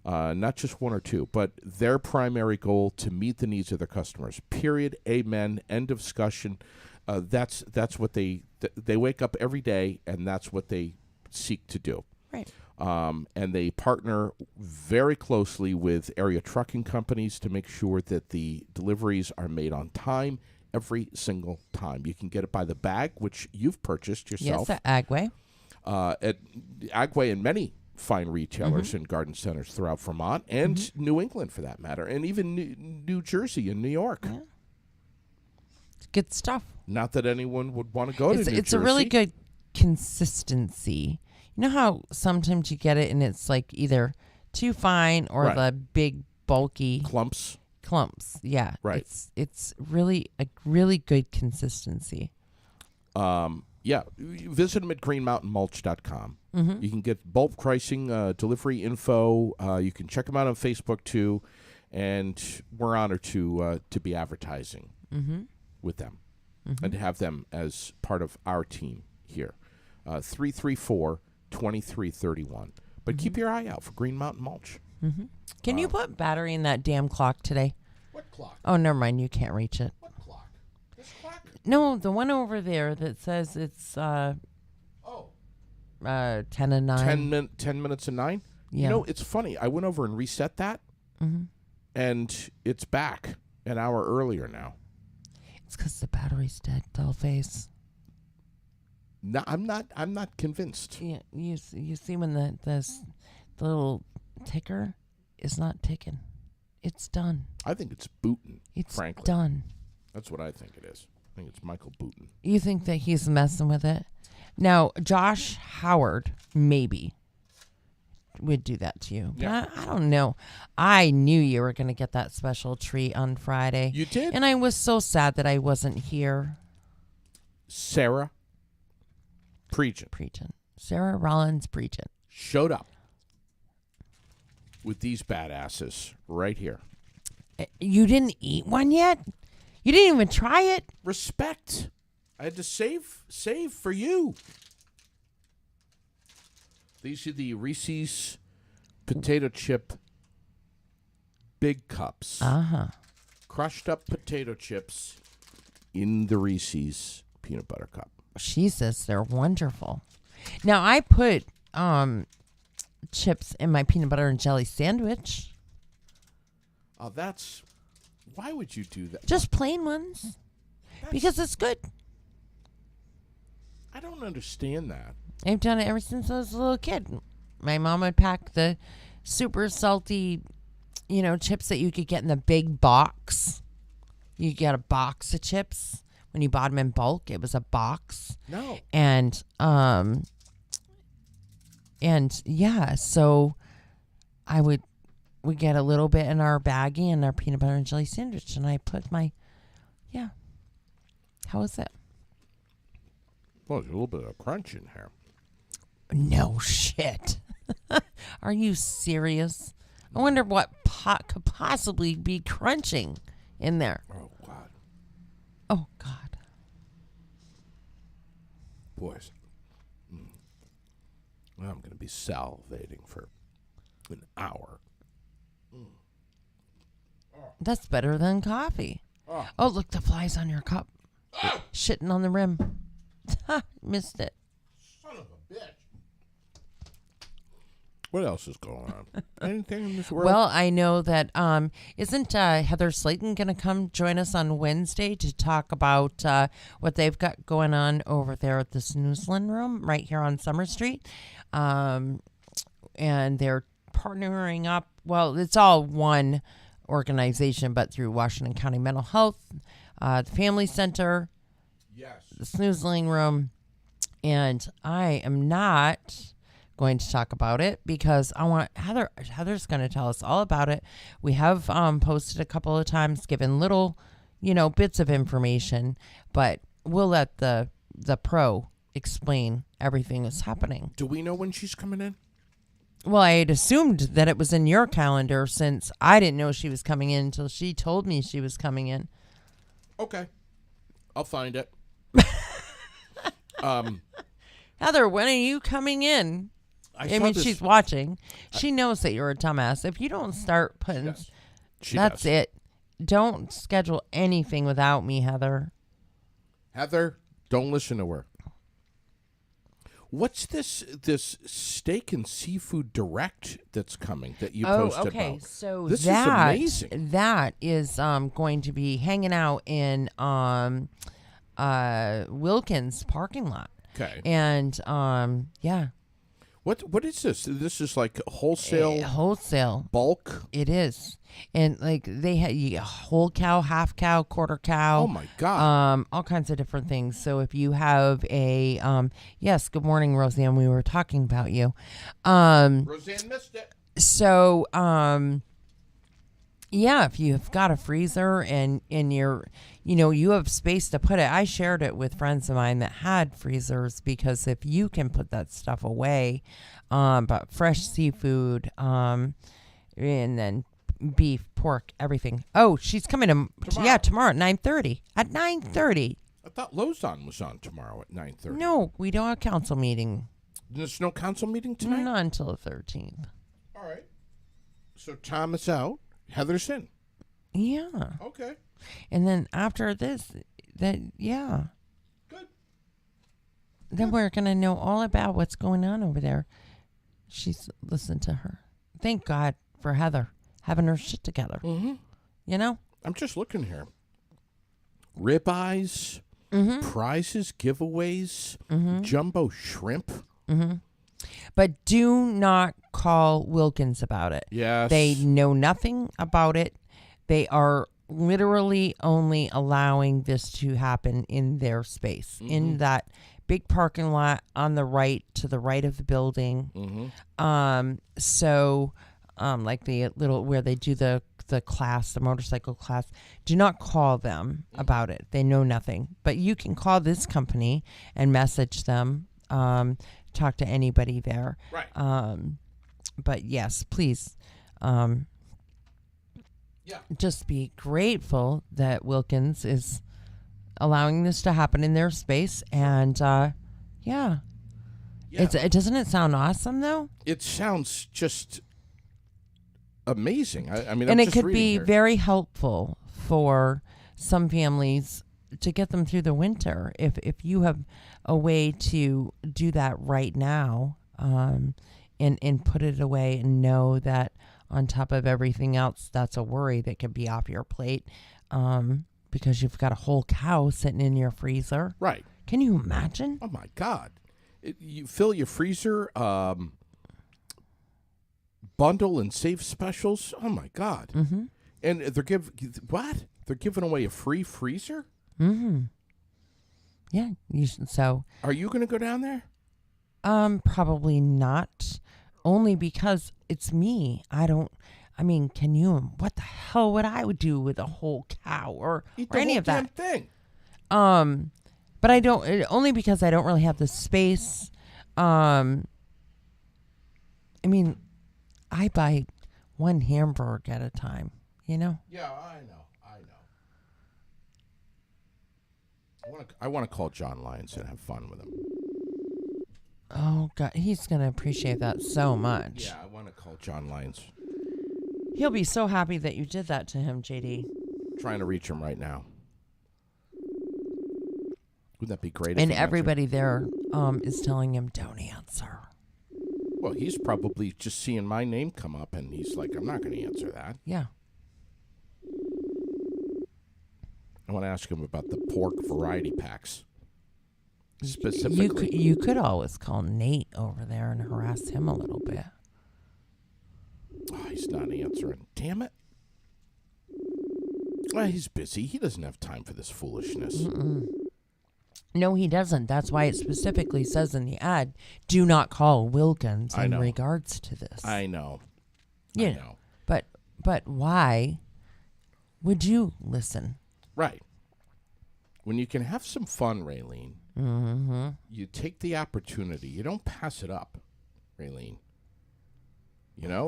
Not just one or two, but their primary goal to meet the needs of their customers. Period. Amen. End of discussion. That's what they wake up every day, and that's what they seek to do. Right. And they partner very closely with area trucking companies to make sure that the deliveries are made on time every single time. You can get it by the bag, which you've purchased yourself. Yes, at Agway. At Agway and many fine retailers and garden centers throughout Vermont and New England, for that matter, and even New Jersey and New York. Yeah. It's good stuff. Not that anyone would want to go to New Jersey. It's a really good consistency. You know how sometimes you get it and it's like either too fine or the big bulky clumps. Yeah. Right. It's really a really good consistency. Yeah. Visit them at greenmountainmulch.com. You can get bulk pricing, delivery info. You can check them out on Facebook too. And we're honored to be advertising with them and to have them as part of our team here. 334-2331. But keep your eye out for Green Mountain Mulch. Can you put battery in that damn clock today? What clock? Oh, never mind. You can't reach it. What clock? This clock? No, the one over there that says it's 10 and 9. 10 minutes and 9? Yeah. You know, it's funny. I went over and reset that, and it's back an hour earlier now. It's because the battery's dead, Dollface. No, I'm not convinced. Yeah, you see when the little ticker is not ticking. It's done. I think it's Booten. It's frankly done. That's what I think it is. I think it's Michael Booten. You think that he's messing with it? Now, Josh Howard maybe would do that to you. Yeah. But I don't know. I knew you were going to get that special treat on Friday. You did? And I was so sad that I wasn't here. Sarah Preagent Sarah Rollins Preagent showed up with these badasses right here. You didn't eat one yet? You didn't even try it? Respect. I had to save for you. These are the Reese's potato chip big cups. Crushed up potato chips in the Reese's peanut butter cup. She says they're wonderful. Now, I put chips in my peanut butter and jelly sandwich. Oh, why would you do that? Just plain ones. Because it's good. I don't understand that. I've done it ever since I was a little kid. My mom would pack the super salty, chips that you could get in the big box. You get a box of chips. When you bought them in bulk, it was a box. No. And yeah, so we get a little bit in our baggie and our peanut butter and jelly sandwich, and I put how is it? Well, there's a little bit of crunch in here. No shit. Are you serious? I wonder what could possibly be crunching in there. Oh, God. Oh, God. Boys. Well, I'm going to be salivating for an hour. That's better than coffee. Oh, look, the flies on your cup. Shitting on the rim. Missed it. Son of a bitch. What else is going on? Anything in this world? Well, I know that isn't Heather Slayton going to come join us on Wednesday to talk about what they've got going on over there at the Snoozlin Room right here on Summer Street. And they're partnering up. Well, it's all one organization, but through Washington County Mental Health, the Family Center, yes, the Snoozling Room, and I am not going to talk about it because I want Heather's going to tell us all about it. We have posted a couple of times, given little, bits of information, but we'll let the pro explain everything that's happening. Do we know when she's coming in? Well, I had assumed that it was in your calendar since I didn't know she was coming in until she told me she was coming in. Okay. I'll find it. Heather, when are you coming in? I mean, she's watching. She knows that you're a dumbass. If you don't start putting, that's it. Don't schedule anything without me, Heather. Heather, don't listen to her. What's this steak and seafood direct that's coming that you posted okay. about? So this is amazing. That is going to be hanging out in Wilkins parking lot. Okay. And yeah. What is this? This is like wholesale. Wholesale bulk. It is, and like they had whole cow, half cow, quarter cow. Oh my God! All kinds of different things. So if you have a yes, good morning, Roseanne. We were talking about you. Roseanne missed it. So yeah, if you've got a freezer and you're, you have space to put it. I shared it with friends of mine that had freezers because if you can put that stuff away, but fresh seafood, and then beef, pork, everything. Oh, she's coming tomorrow at 9:30. At 9:30. I thought Lozon was on tomorrow at 9:30. No, we don't have council meeting. There's no council meeting tonight? Not until the 13th. All right. So Tom is out. Heather's in. Yeah. Okay. And then after this, Good. Then we're going to know all about what's going on over there. She's listened to her. Thank God for Heather having her shit together. Mm-hmm. I'm just looking here. Ribeyes, prizes, giveaways, jumbo shrimp. But do not call Wilkins about it. Yes. They know nothing about it. They are literally only allowing this to happen in their space, in that big parking lot on the right, to the right of the building. So like the little where they do the class, the motorcycle class, do not call them about it. They know nothing. But you can call this company and message them. Talk to anybody there. Right. But yes, please. Just be grateful that Wilkins is allowing this to happen in their space. And it doesn't it sound awesome though? It sounds just amazing. I mean, and I'm it could be here. very helpful for some families to get them through the winter. If you have a way to do that right now, and put it away and know that on top of everything else, that's a worry that could be off your plate, because you've got a whole cow sitting in your freezer. Right. Can you imagine? Oh my God. You fill your freezer, bundle and save specials. Oh my God. And they're giving away a free freezer? Yeah. So. Are you going to go down there? Probably not. Only because it's me. What the hell would I do with a whole cow or any of that thing? But I don't. Only because I don't really have the space. I buy one hamburger at a time. Yeah, I know. I want to call John Lyons and have fun with him. Oh, God. He's going to appreciate that so much. Yeah, I want to call John Lyons. He'll be so happy that you did that to him, JD. Trying to reach him right now. Wouldn't that be great? And everybody there is telling him, don't answer. Well, he's probably just seeing my name come up, and he's like, I'm not going to answer that. Yeah. I want to ask him about the pork variety packs. Specifically. You could always call Nate over there and harass him a little bit. Oh, he's not answering. Damn it. Well, he's busy. He doesn't have time for this foolishness. No, he doesn't. That's why it specifically says in the ad, do not call Wilkins in regards to this. I know. Yeah. I know. But why would you listen? Right. When you can have some fun, Raylene, you take the opportunity. You don't pass it up, Raylene.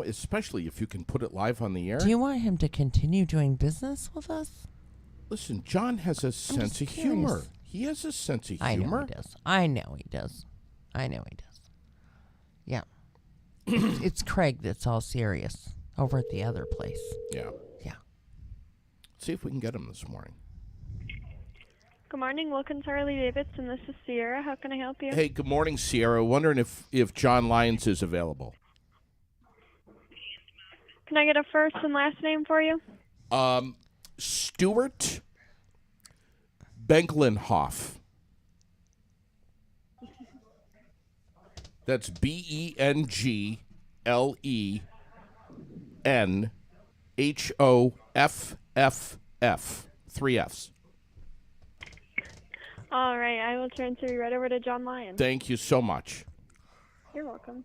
Especially if you can put it live on the air. Do you want him to continue doing business with us? Listen, John has a sense of humor. He has a sense of I know humor. he does. I know he does. Yeah. It's Craig that's all serious over at the other place. Yeah. Yeah. See if we can get him this morning. Good morning. Welcome to Harley-Davidson. This is Sierra. How can I help you? Hey, good morning, Sierra. Wondering if John Lyons is available. Can I get a first and last name for you? Stuart Benklenhoff. That's Benglennhoff. 3 F's. All right. I will transfer you right over to John Lyons. Thank you so much. You're welcome.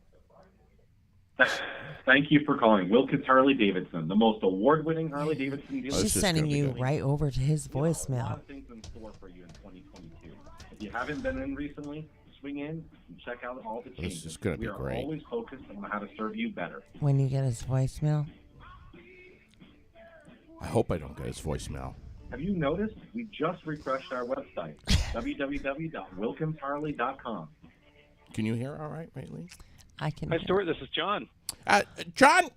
Thank you for calling Wilkins Harley-Davidson, the most award-winning Harley-Davidson dealer. She's sending you right over to his We have a lot voicemail. of things in store for you in 2022. If you haven't been in recently, swing in and check out all the changes. This is gonna be We great. are always focused on how to serve you better. When you get his voicemail. I hope I don't get his voicemail. Have you noticed? We just refreshed our website, www.wilkinsharley.com. Can you hear all right, Raylene? I can. Hi, Stuart. This is John. John,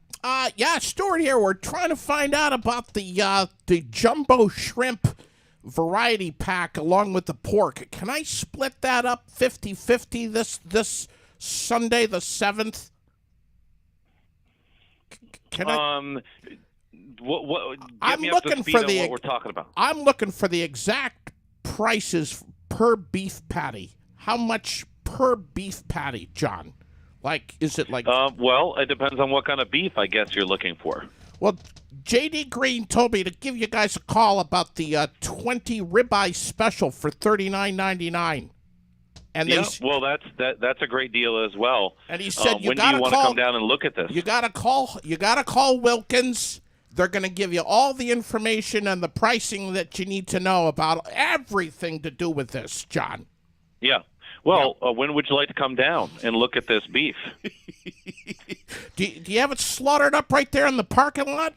yeah, Stuart here. We're trying to find out about the jumbo shrimp variety pack along with the pork. Can I split that up 50-50 this Sunday the 7th? Can I? What I'm get me up to looking speed for on the what we're talking about. I'm looking for the exact prices per beef patty. How much per beef patty, John? Like, is it like? Well, it depends on what kind of beef I guess you're looking for. Well, J.D. Green told me to give you guys a call about the 20 Ribeye Special for $39.99. And Yeah, well, that's a great deal as well. And he said you when do gotta you want to call. come down and look at this? You gotta call Wilkins. They're gonna give you all the information and the pricing that you need to know about everything to do with this, John. Yeah. Well, when would you like to come down and look at this beef? Do you have it slaughtered up right there in the parking lot?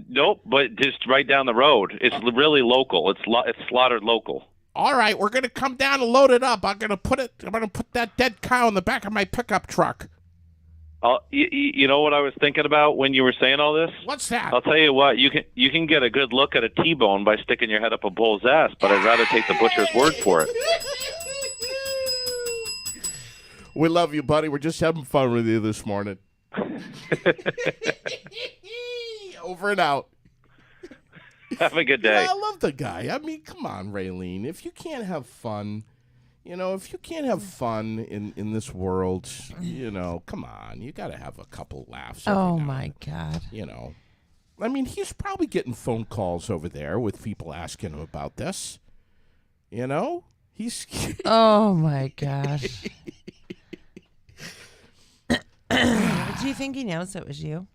Nope, but just right down the road. It's really local. It's slaughtered local. All right, we're gonna come down and load it up. I'm gonna put that dead cow in the back of my pickup truck. You know what I was thinking about when you were saying all this? What's that? I'll tell you what. You can get a good look at a T-bone by sticking your head up a bull's ass, but I'd rather take the butcher's word for it. We love you, buddy. We're just having fun with you this morning. Over and out. Have a good Yeah, day. I love the guy. I mean, come on, Raylene. If you can't have fun, if you can't have fun in this world, come on. You got to have a couple laughs. every Oh now my God. I mean, he's probably getting phone calls over there with people asking him about this. He's. Oh my gosh. Do you think he knows it was you?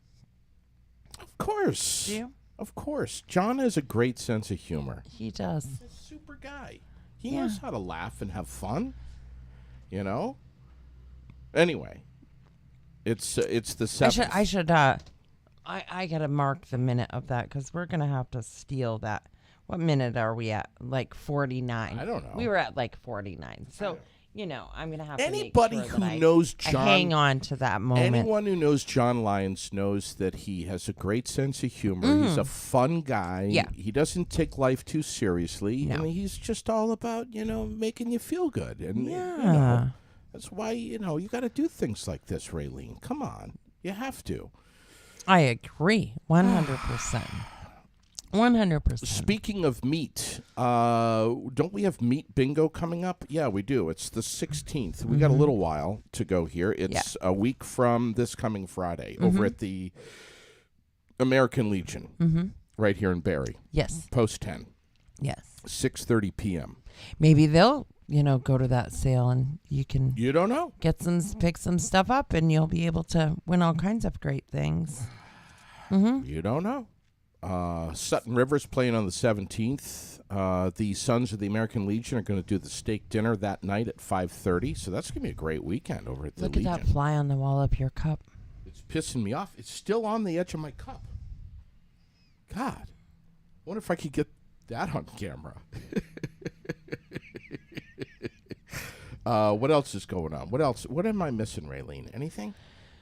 Of course. Do you? Of course. John has a great sense of humor. He does. He's a super guy. He Yeah. knows how to laugh and have fun. Anyway, it's the 7th. I gotta mark the minute of that because we're gonna have to steal that. What minute are we at? Like 49. I don't know. We were at like 49. So I'm gonna have Anybody to make sure who that knows I John, hang on to that moment. anyone who knows John Lyons knows that he has a great sense of humor. He's a fun guy. Yeah. He doesn't take life too seriously. No. And he's just all about, making you feel good. And Yeah. that's why, you got to do things like this, Raylene. Come on. You have to. I agree, 100%. 100%. Speaking of meat, don't we have meat bingo coming up? Yeah, we do. It's the 16th. We got a little while to go here. It's a week from this coming Friday over at the American Legion right here in Barrie. Yes. Post 10, Yes. 6:30 p.m. Maybe they'll, go to that sale and you can You don't know. pick some stuff up and you'll be able to win all kinds of great things. You don't know. Sutton River's playing on the 17th. The Sons of the American Legion are going to do the steak dinner that night at 5:30. So that's going to be a great weekend over at the Look Legion. at that fly on the wall up your cup. It's pissing me off. It's still on the edge of my cup. God. I wonder if I could get that on camera. What else is going on? What else? What am I missing, Raylene? Anything?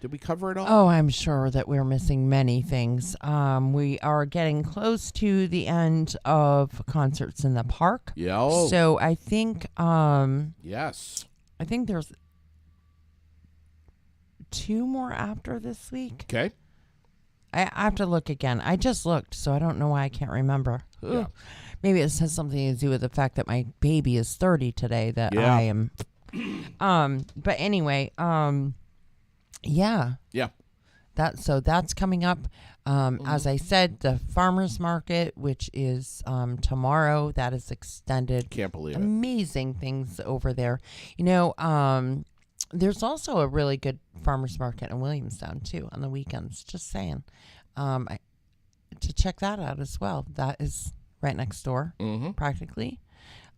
Did we cover it all? Oh, I'm sure that we're missing many things. We are getting close to the end of concerts in the park. Yeah. Oh. So I think Yes. I think there's 2 more after this week. Okay. I have to look again. I just looked, so I don't know why I can't remember. Yeah. Ugh. Maybe it has something to do with the fact that my baby is 30 today. That Yeah. I am. But anyway. Yeah. Yeah. That's coming up. As I said, the farmers market, which is tomorrow, that is extended. Can't believe it. Amazing things over there. There's also a really good farmers market in Williamstown too on the weekends. Just saying, to check that out as well. That is right next door, practically.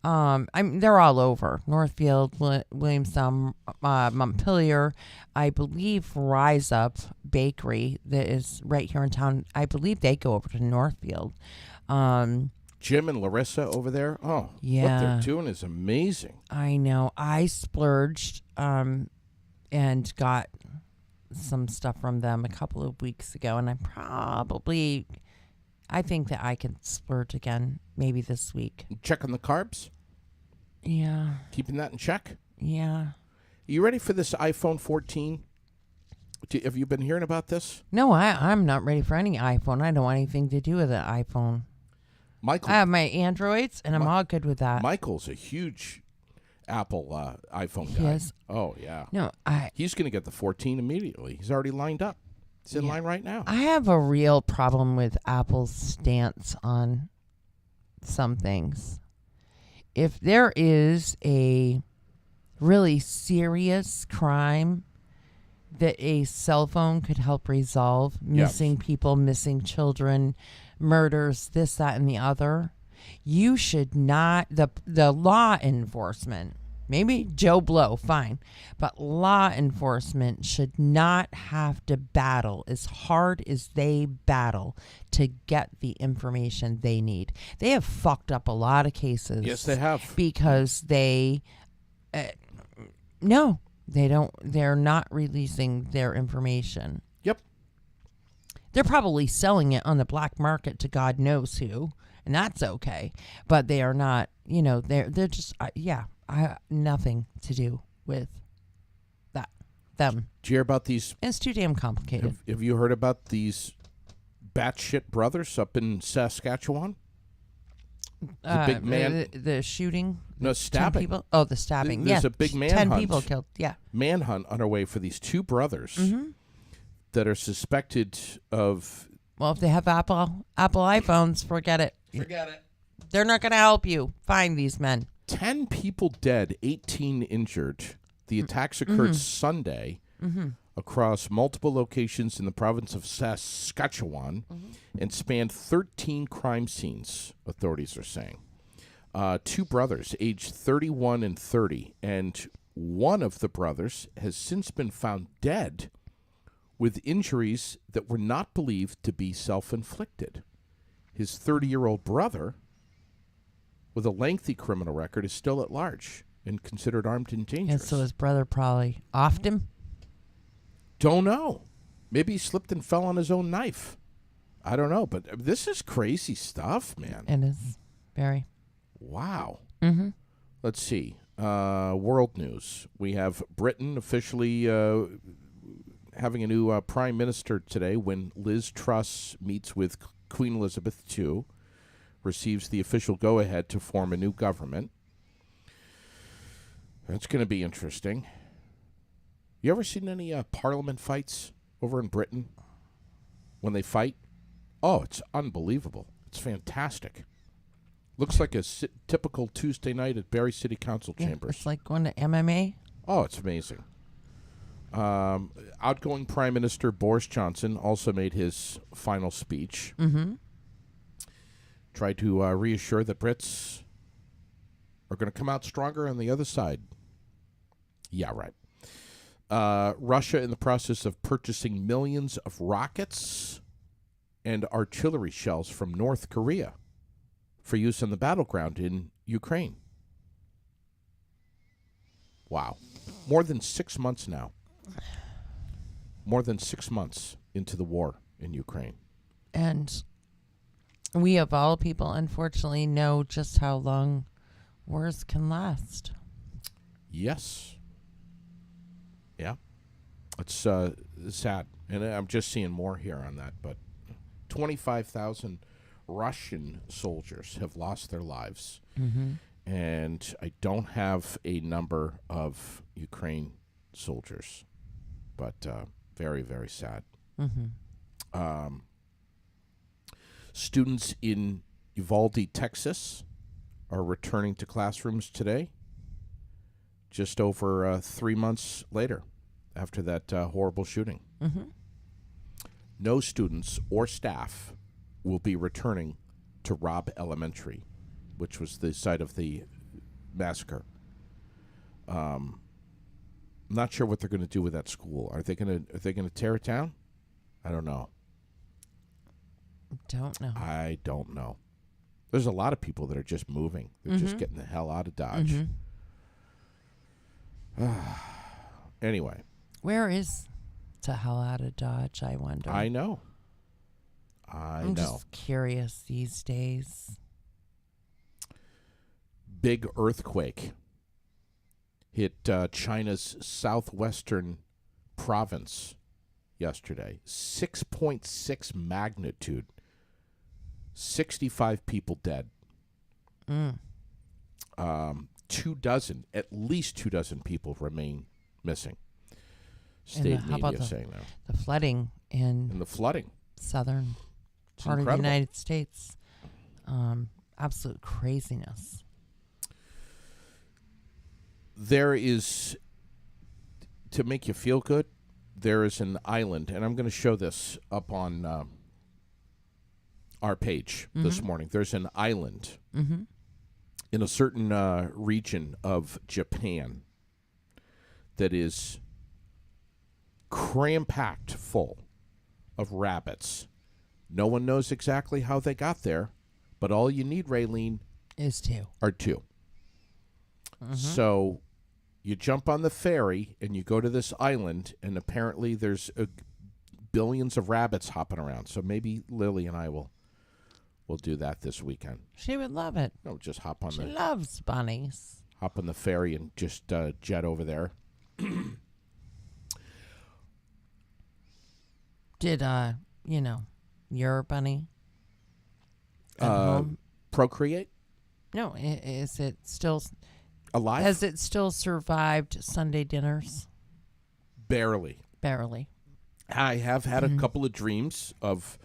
They're all over Northfield, Williamstown, Montpelier. I believe Rise Up Bakery that is right here in town. I believe they go over to Northfield. Jim and Larissa over there. Oh, Yeah. What they're doing is amazing. I know. I splurged and got some stuff from them a couple of weeks ago, and I think that I can splurge again maybe this week. Checking the carbs. Yeah. Keeping that in check. Yeah. You ready for this iPhone 14? Have you been hearing about this? No, I'm not ready for any iPhone. I don't want anything to do with an iPhone. Michael. I have my Androids, and I'm all good with that. Michael's a huge Apple iPhone guy. Yes. Oh, yeah. No, He's going to get the 14 immediately. He's already lined up. He's in line right now. I have a real problem with Apple's stance on some things. If there is a really serious crime that a cell phone could help resolve, missing people, missing children, murders, this, that, and the other, you should not, the law enforcement, maybe Joe Blow, fine, but law enforcement should not have to battle as hard as they battle to get the information they need. They have fucked up a lot of cases. Yes, they have. Because they're not releasing their information. Yep. They're probably selling it on the black market to God knows who, and that's okay. But they are not, they're just, nothing to do with them. Did you hear about these? It's too damn complicated. Have you heard about these batshit brothers up in Saskatchewan? The big man. The shooting? No, 10 stabbing. people? Oh, the stabbing. There's yeah. a big manhunt. 10 people killed. Yeah. Manhunt underway for these 2 brothers that are suspected of. Well, if they have Apple iPhones, forget it. Forget it. They're not going to help you find these men. 10 people dead, 18 injured. The attacks occurred Sunday across multiple locations in the province of Saskatchewan and spanned 13 crime scenes, authorities are saying. 2 brothers, aged 31 and 30, and one of the brothers has since been found dead with injuries that were not believed to be self-inflicted. His 30-year-old brother, with a lengthy criminal record, is still at large and considered armed and dangerous. And so his brother probably offed him. Don't know. Maybe he slipped and fell on his own knife. I don't know, but this is crazy stuff, man. And is very. Wow. Mm-hmm. Let's see. World news. We have Britain officially having a new prime minister today when Liz Truss meets with Queen Elizabeth II, receives the official go-ahead to form a new government. That's going to be interesting. You ever seen any parliament fights over in Britain when they fight? Oh, it's unbelievable. It's fantastic. Looks like a typical Tuesday night at Barrie City Council chambers. It's like going to MMA. Oh, it's amazing. Outgoing Prime Minister Boris Johnson also made his final speech. Mm-hmm. Tried to reassure the Brits are going to come out stronger on the other side. Yeah, right. Russia in the process of purchasing millions of rockets and artillery shells from North Korea for use on the battleground in Ukraine. Wow. More than 6 months now. More than 6 months into the war in Ukraine. And we, of all people, unfortunately, know just how long wars can last. Yes. Yeah. It's sad. And I'm just seeing more here on that. But 25,000 Russian soldiers have lost their lives. Mm-hmm. And I don't have a number of Ukraine soldiers. But very, very sad. Mm-hmm. Students in Uvalde, Texas, are returning to classrooms today, just over 3 months later after that horrible shooting. Mm-hmm. No students or staff will be returning to Robb Elementary, which was the site of the massacre. I'm not sure what they're going to do with that school. Are they going to tear it down? I don't know. I don't know. There's a lot of people that are just moving. They're just getting the hell out of Dodge. Anyway. Where is the hell out of Dodge, I wonder? I know. I'm just curious these days. Big earthquake hit China's southwestern province yesterday. 6.6 magnitude. 65 people dead. At least 24 people remain missing. State media saying that. The flooding in the flooding. Southern part of the United States. Absolute craziness. There is, to make you feel good, there is an island, and I'm going to show this up on our page this morning. There's an island in a certain region of Japan that is cram-packed full of rabbits. No one knows exactly how they got there, but all you need, Raylene, are two. So you jump on the ferry and you go to this island, and apparently there's billions of rabbits hopping around. So maybe Lily and I will do that this weekend. She would love it. No, just hop on She loves bunnies. Hop on the ferry and just jet over there. Did your bunny at home procreate? No, is it still alive? Has it still survived Sunday dinners? Barely. I have had a couple of dreams of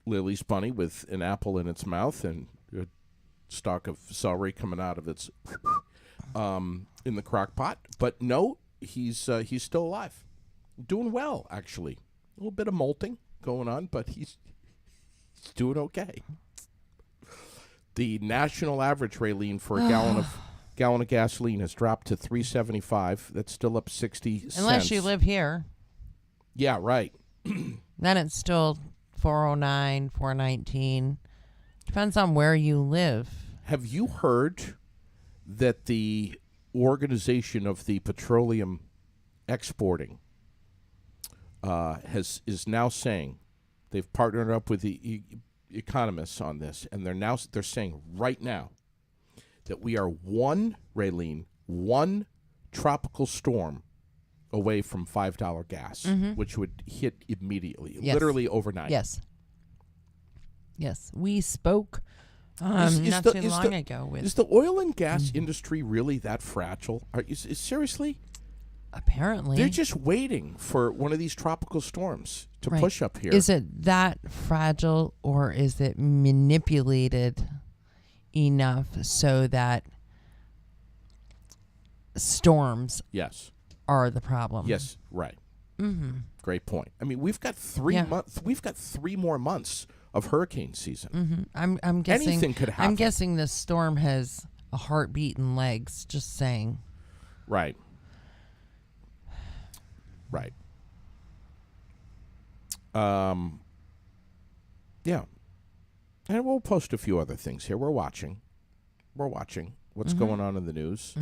Lily's bunny with an apple in its mouth and a stalk of celery coming out of its in the crock pot. But no, he's still alive. Doing well, actually. A little bit of molting going on, but he's doing okay. The national average, Raylene, for a gallon of gasoline has dropped to $3.75. That's still up 60 cents. Unless you live here. Yeah, right. Then it's still $4.09, $4.19. Depends on where you live. Have you heard that the organization of the petroleum exporting is now saying they've partnered up with the economists on this, and they're saying right now that we are one tropical storm away from $5 gas, which would hit immediately, literally overnight. Yes. We spoke not too long ago. Is the oil and gas industry really that fragile? Seriously? Apparently. They're just waiting for one of these tropical storms to push up here. Is it that fragile, or is it manipulated enough so that storms are the problem? Yes, right. Great point. I mean, we've got 3 months. We've got 3 more months of hurricane season. I'm guessing anything could happen. I'm guessing this storm has a heartbeat and legs. Just saying. Right. Yeah. And we'll post a few other things here. We're watching what's going on in the news.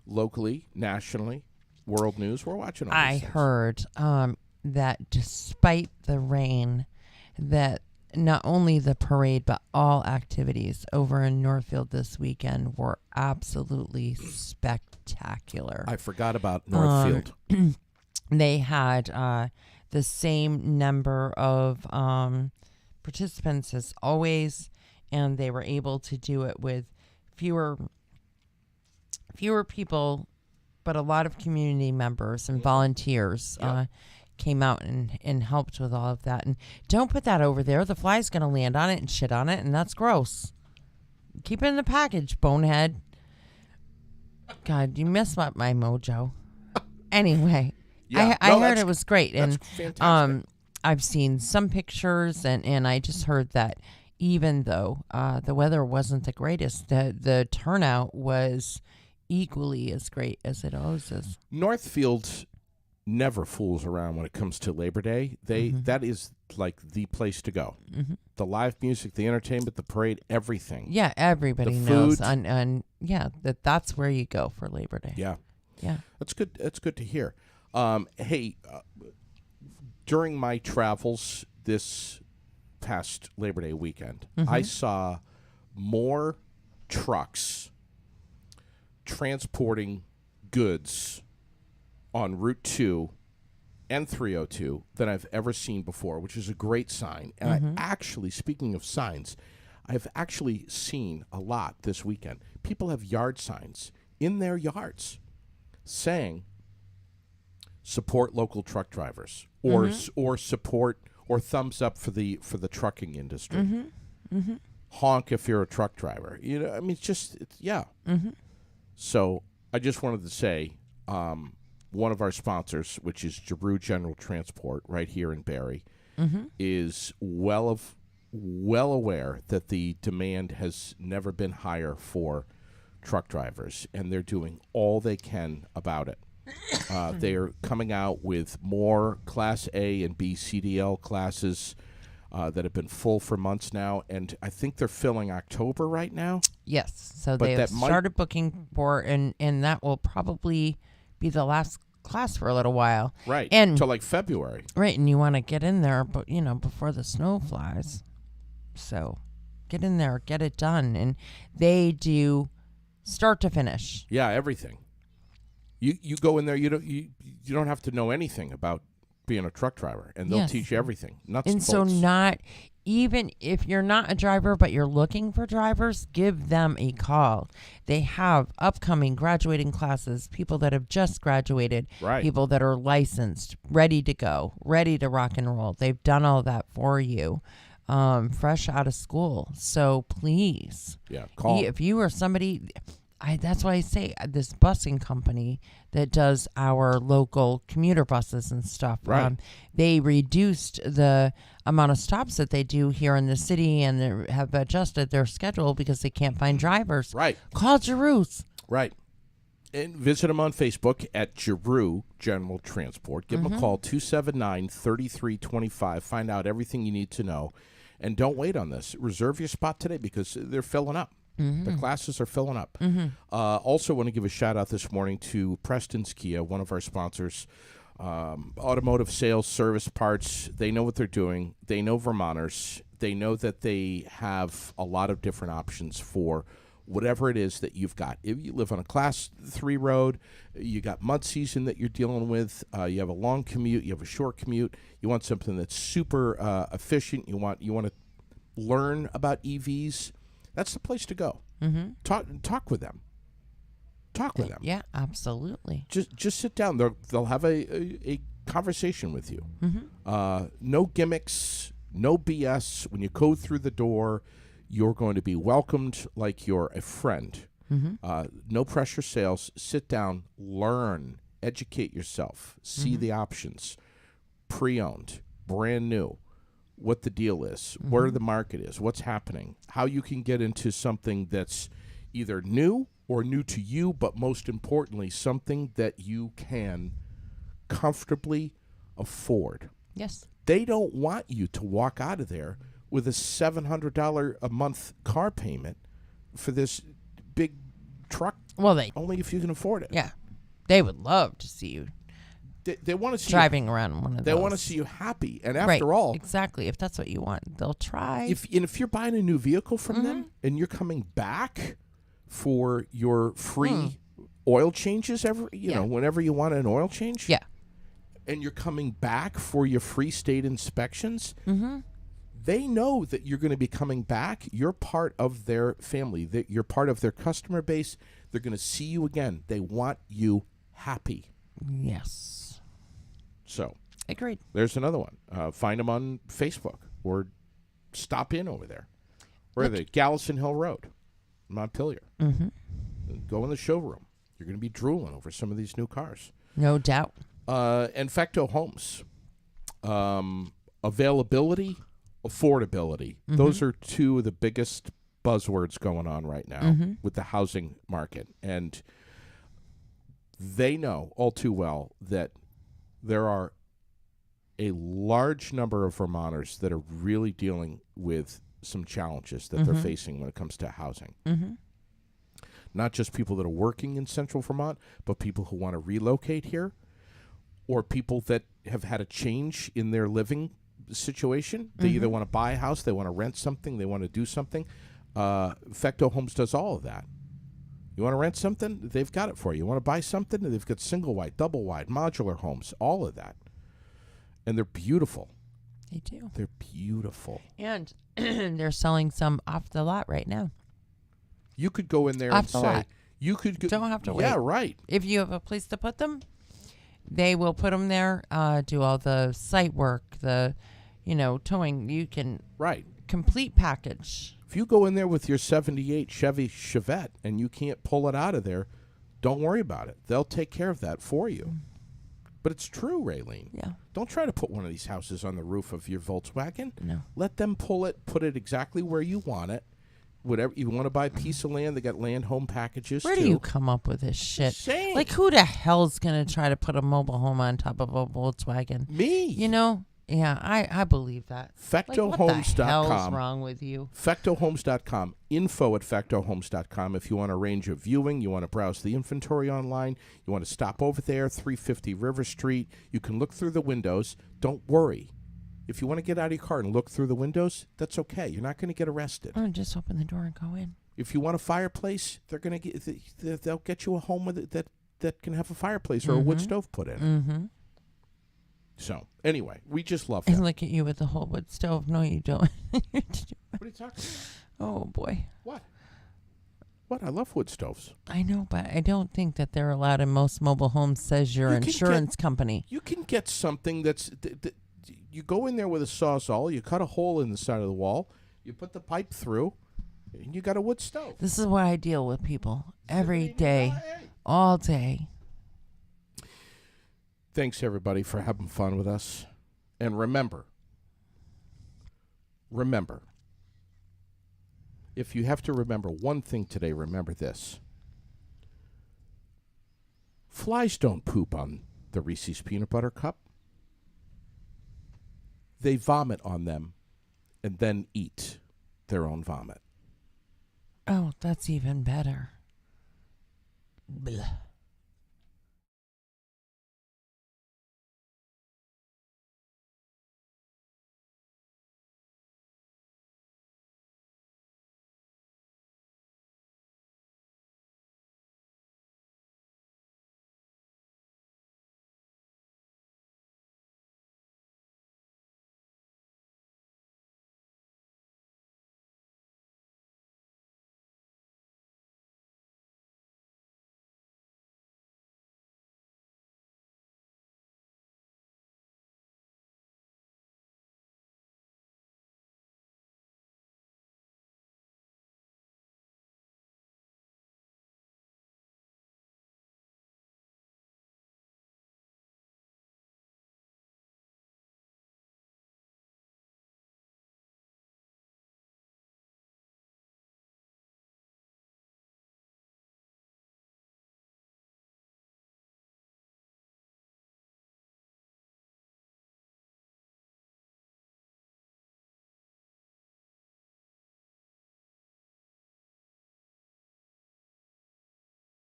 locally, nationally, world news. We're watching all I these things. heard that despite the rain, that not only the parade but all activities over in Northfield this weekend were absolutely spectacular. I forgot about Northfield. They had the same number of participants as always, and they were able to do it with fewer people, but a lot of community members and volunteers came out and helped with all of that. And don't put that over there. The fly's going to land on it and shit on it, and that's gross. Keep it in the package, bonehead. God, you messed up my mojo. Anyway, Yeah. I No, heard that's- it was great. That's And fantastic. I've seen some pictures, and I just heard that even though the weather wasn't the greatest, the turnout was equally as great as it always is. Northfield never fools around when it comes to Labor Day. That is like the place to go. Mm-hmm. The live music, the entertainment, the parade, everything. Yeah, everybody The knows, food. and that's where you go for Labor Day. Yeah. Yeah. That's good. That's good to hear. Hey, during my travels this past Labor Day weekend, I saw more trucks transporting goods on Route 2 and 302 than I've ever seen before, which is a great sign. And I actually, speaking of signs, I've actually seen a lot this weekend. People have yard signs in their yards saying support local truck drivers or support or thumbs up for the trucking industry. Honk if you're a truck driver. You know, I mean, yeah. So I just wanted to say, one of our sponsors, which is Giroux General Transport, right here in Barrie, is well aware that the demand has never been higher for truck drivers, and they're doing all they can about it. They are coming out with more Class A and B CDL classes that have been full for months now, and I think they're filling October right now. Yes. So But they have that might- started booking for, and that will probably be the last class for a little while. Right. And Until like February. right, and you want to get in there, but before the snow flies. So get in there, get it done, and they do start to finish. Yeah, everything. You go in there, you don't have to know anything about being a truck driver, and they'll Yes. teach you everything. Nuts And and so bolts. not even if you're not a driver but you're looking for drivers, give them a call. They have upcoming graduating classes, people that have just graduated, Right. people that are licensed, ready to go, ready to rock and roll. They've done all that for you. Fresh out of school. So please, Yeah, call. if you are somebody, that's why I say this busing company that does our local commuter buses and stuff. Right. They reduced the amount of stops that they do here in the city, and they have adjusted their schedule because they can't find drivers. Right. Call Giroux. Right. And visit them on Facebook at Giroux General Transport. Give them a call, 279-3325. Find out everything you need to know. And don't wait on this. Reserve your spot today because they're filling up. The classes are filling up. Also want to give a shout-out this morning to Preston's Kia, one of our sponsors. Automotive sales, service, parts. They know what they're doing. They know Vermonters. They know that they have a lot of different options for whatever it is that you've got. If you live on a Class 3 road, you got mud season that you're dealing with, you have a long commute, you have a short commute, you want something that's super efficient, you want to learn about EVs, that's the place to go. Talk with them. Talk with them. Yeah, absolutely. Just sit down. They'll have a conversation with you. No gimmicks, no BS. When you go through the door, you're going to be welcomed like you're a friend. No pressure sales. Sit down, learn, educate yourself, see the options. Pre-owned, brand new, what the deal is, where the market is, what's happening, how you can get into something that's either new or new to you, but most importantly, something that you can comfortably afford. Yes. They don't want you to walk out of there with a $700 a month car payment for this big truck Well, they only if you can afford it. yeah, they would love to see you They want to see driving around in one of you, those. they want to see you happy. And Right, after all, exactly. If that's what you want, they'll try. if you're buying a new vehicle from them and you're coming back for your free oil changes you know, whenever you want an oil change. Yeah. And you're coming back for your free state inspections. They know that you're going to be coming back. You're part of their family. You're part of their customer base. They're going to see you again. They want you happy. Yes. So Agreed. there's another one. Find them on Facebook or stop in over there. Where are they? Gallison Hill Road, Montpelier. Go in the showroom. You're going to be drooling over some of these new cars. No doubt. And Fecto Homes. Availability, affordability. Those are two of the biggest buzzwords going on right now with the housing market. And they know all too well that there are a large number of Vermonters that are really dealing with some challenges that they're facing when it comes to housing. Not just people that are working in central Vermont, but people who want to relocate here, or people that have had a change in their living situation. They either want to buy a house, they want to rent something, they want to do something. Fecto Homes does all of that. You want to rent something? They've got it for you. You want to buy something? They've got single wide, double wide, modular homes, all of that. And they're beautiful. They do. They're beautiful. And they're selling some off the lot right now. You could go in there Off and the say, lot. you could go. Don't have to Yeah, wait. right. If you have a place to put them, they will put them there, do all the site work, the, towing. You can Right. complete package. If you go in there with your 78 Chevy Chevette and you can't pull it out of there, don't worry about it. They'll take care of that for you. But it's true, Raylene. Yeah. Don't try to put one of these houses on the roof of your Volkswagen. No. Let them pull it, put it exactly where you want it. Whatever you want to buy a piece of land, they got land home packages Where too. do you come up with this shit? Saying. Like, who the hell's going to try to put a mobile home on top of a Volkswagen? Me. Yeah, I believe that. Like, what the hell's FectoHomes.com. wrong with you? FectoHomes.com. Info@FectoHomes.com. If you want to arrange a viewing, you want to browse the inventory online, you want to stop over there, 350 River Street. You can look through the windows. Don't worry. If you want to get out of your car and look through the windows, that's okay. You're not going to get arrested. Oh, just open the door and go in. If you want a fireplace, they're going to they'll get you a home with it that can have a fireplace or a wood stove put in it. Mm-hmm. So, anyway, we just love I them. look at you with the whole wood stove. No, you don't. What are you talking about? Oh, boy. What? What? I love wood stoves. I know, but I don't think that they're allowed in most mobile homes, says your You can insurance company. You can get something that's... you go in there with a Sawzall, you cut a hole in the side of the wall, you put the pipe through, and you got a wood stove. This is why I deal with people every day, all day. Thanks, everybody, for having fun with us. And remember, if you have to remember one thing today, remember this. Flies don't poop on the Reese's Peanut Butter Cup. They vomit on them and then eat their own vomit. Oh, that's even better. Blah.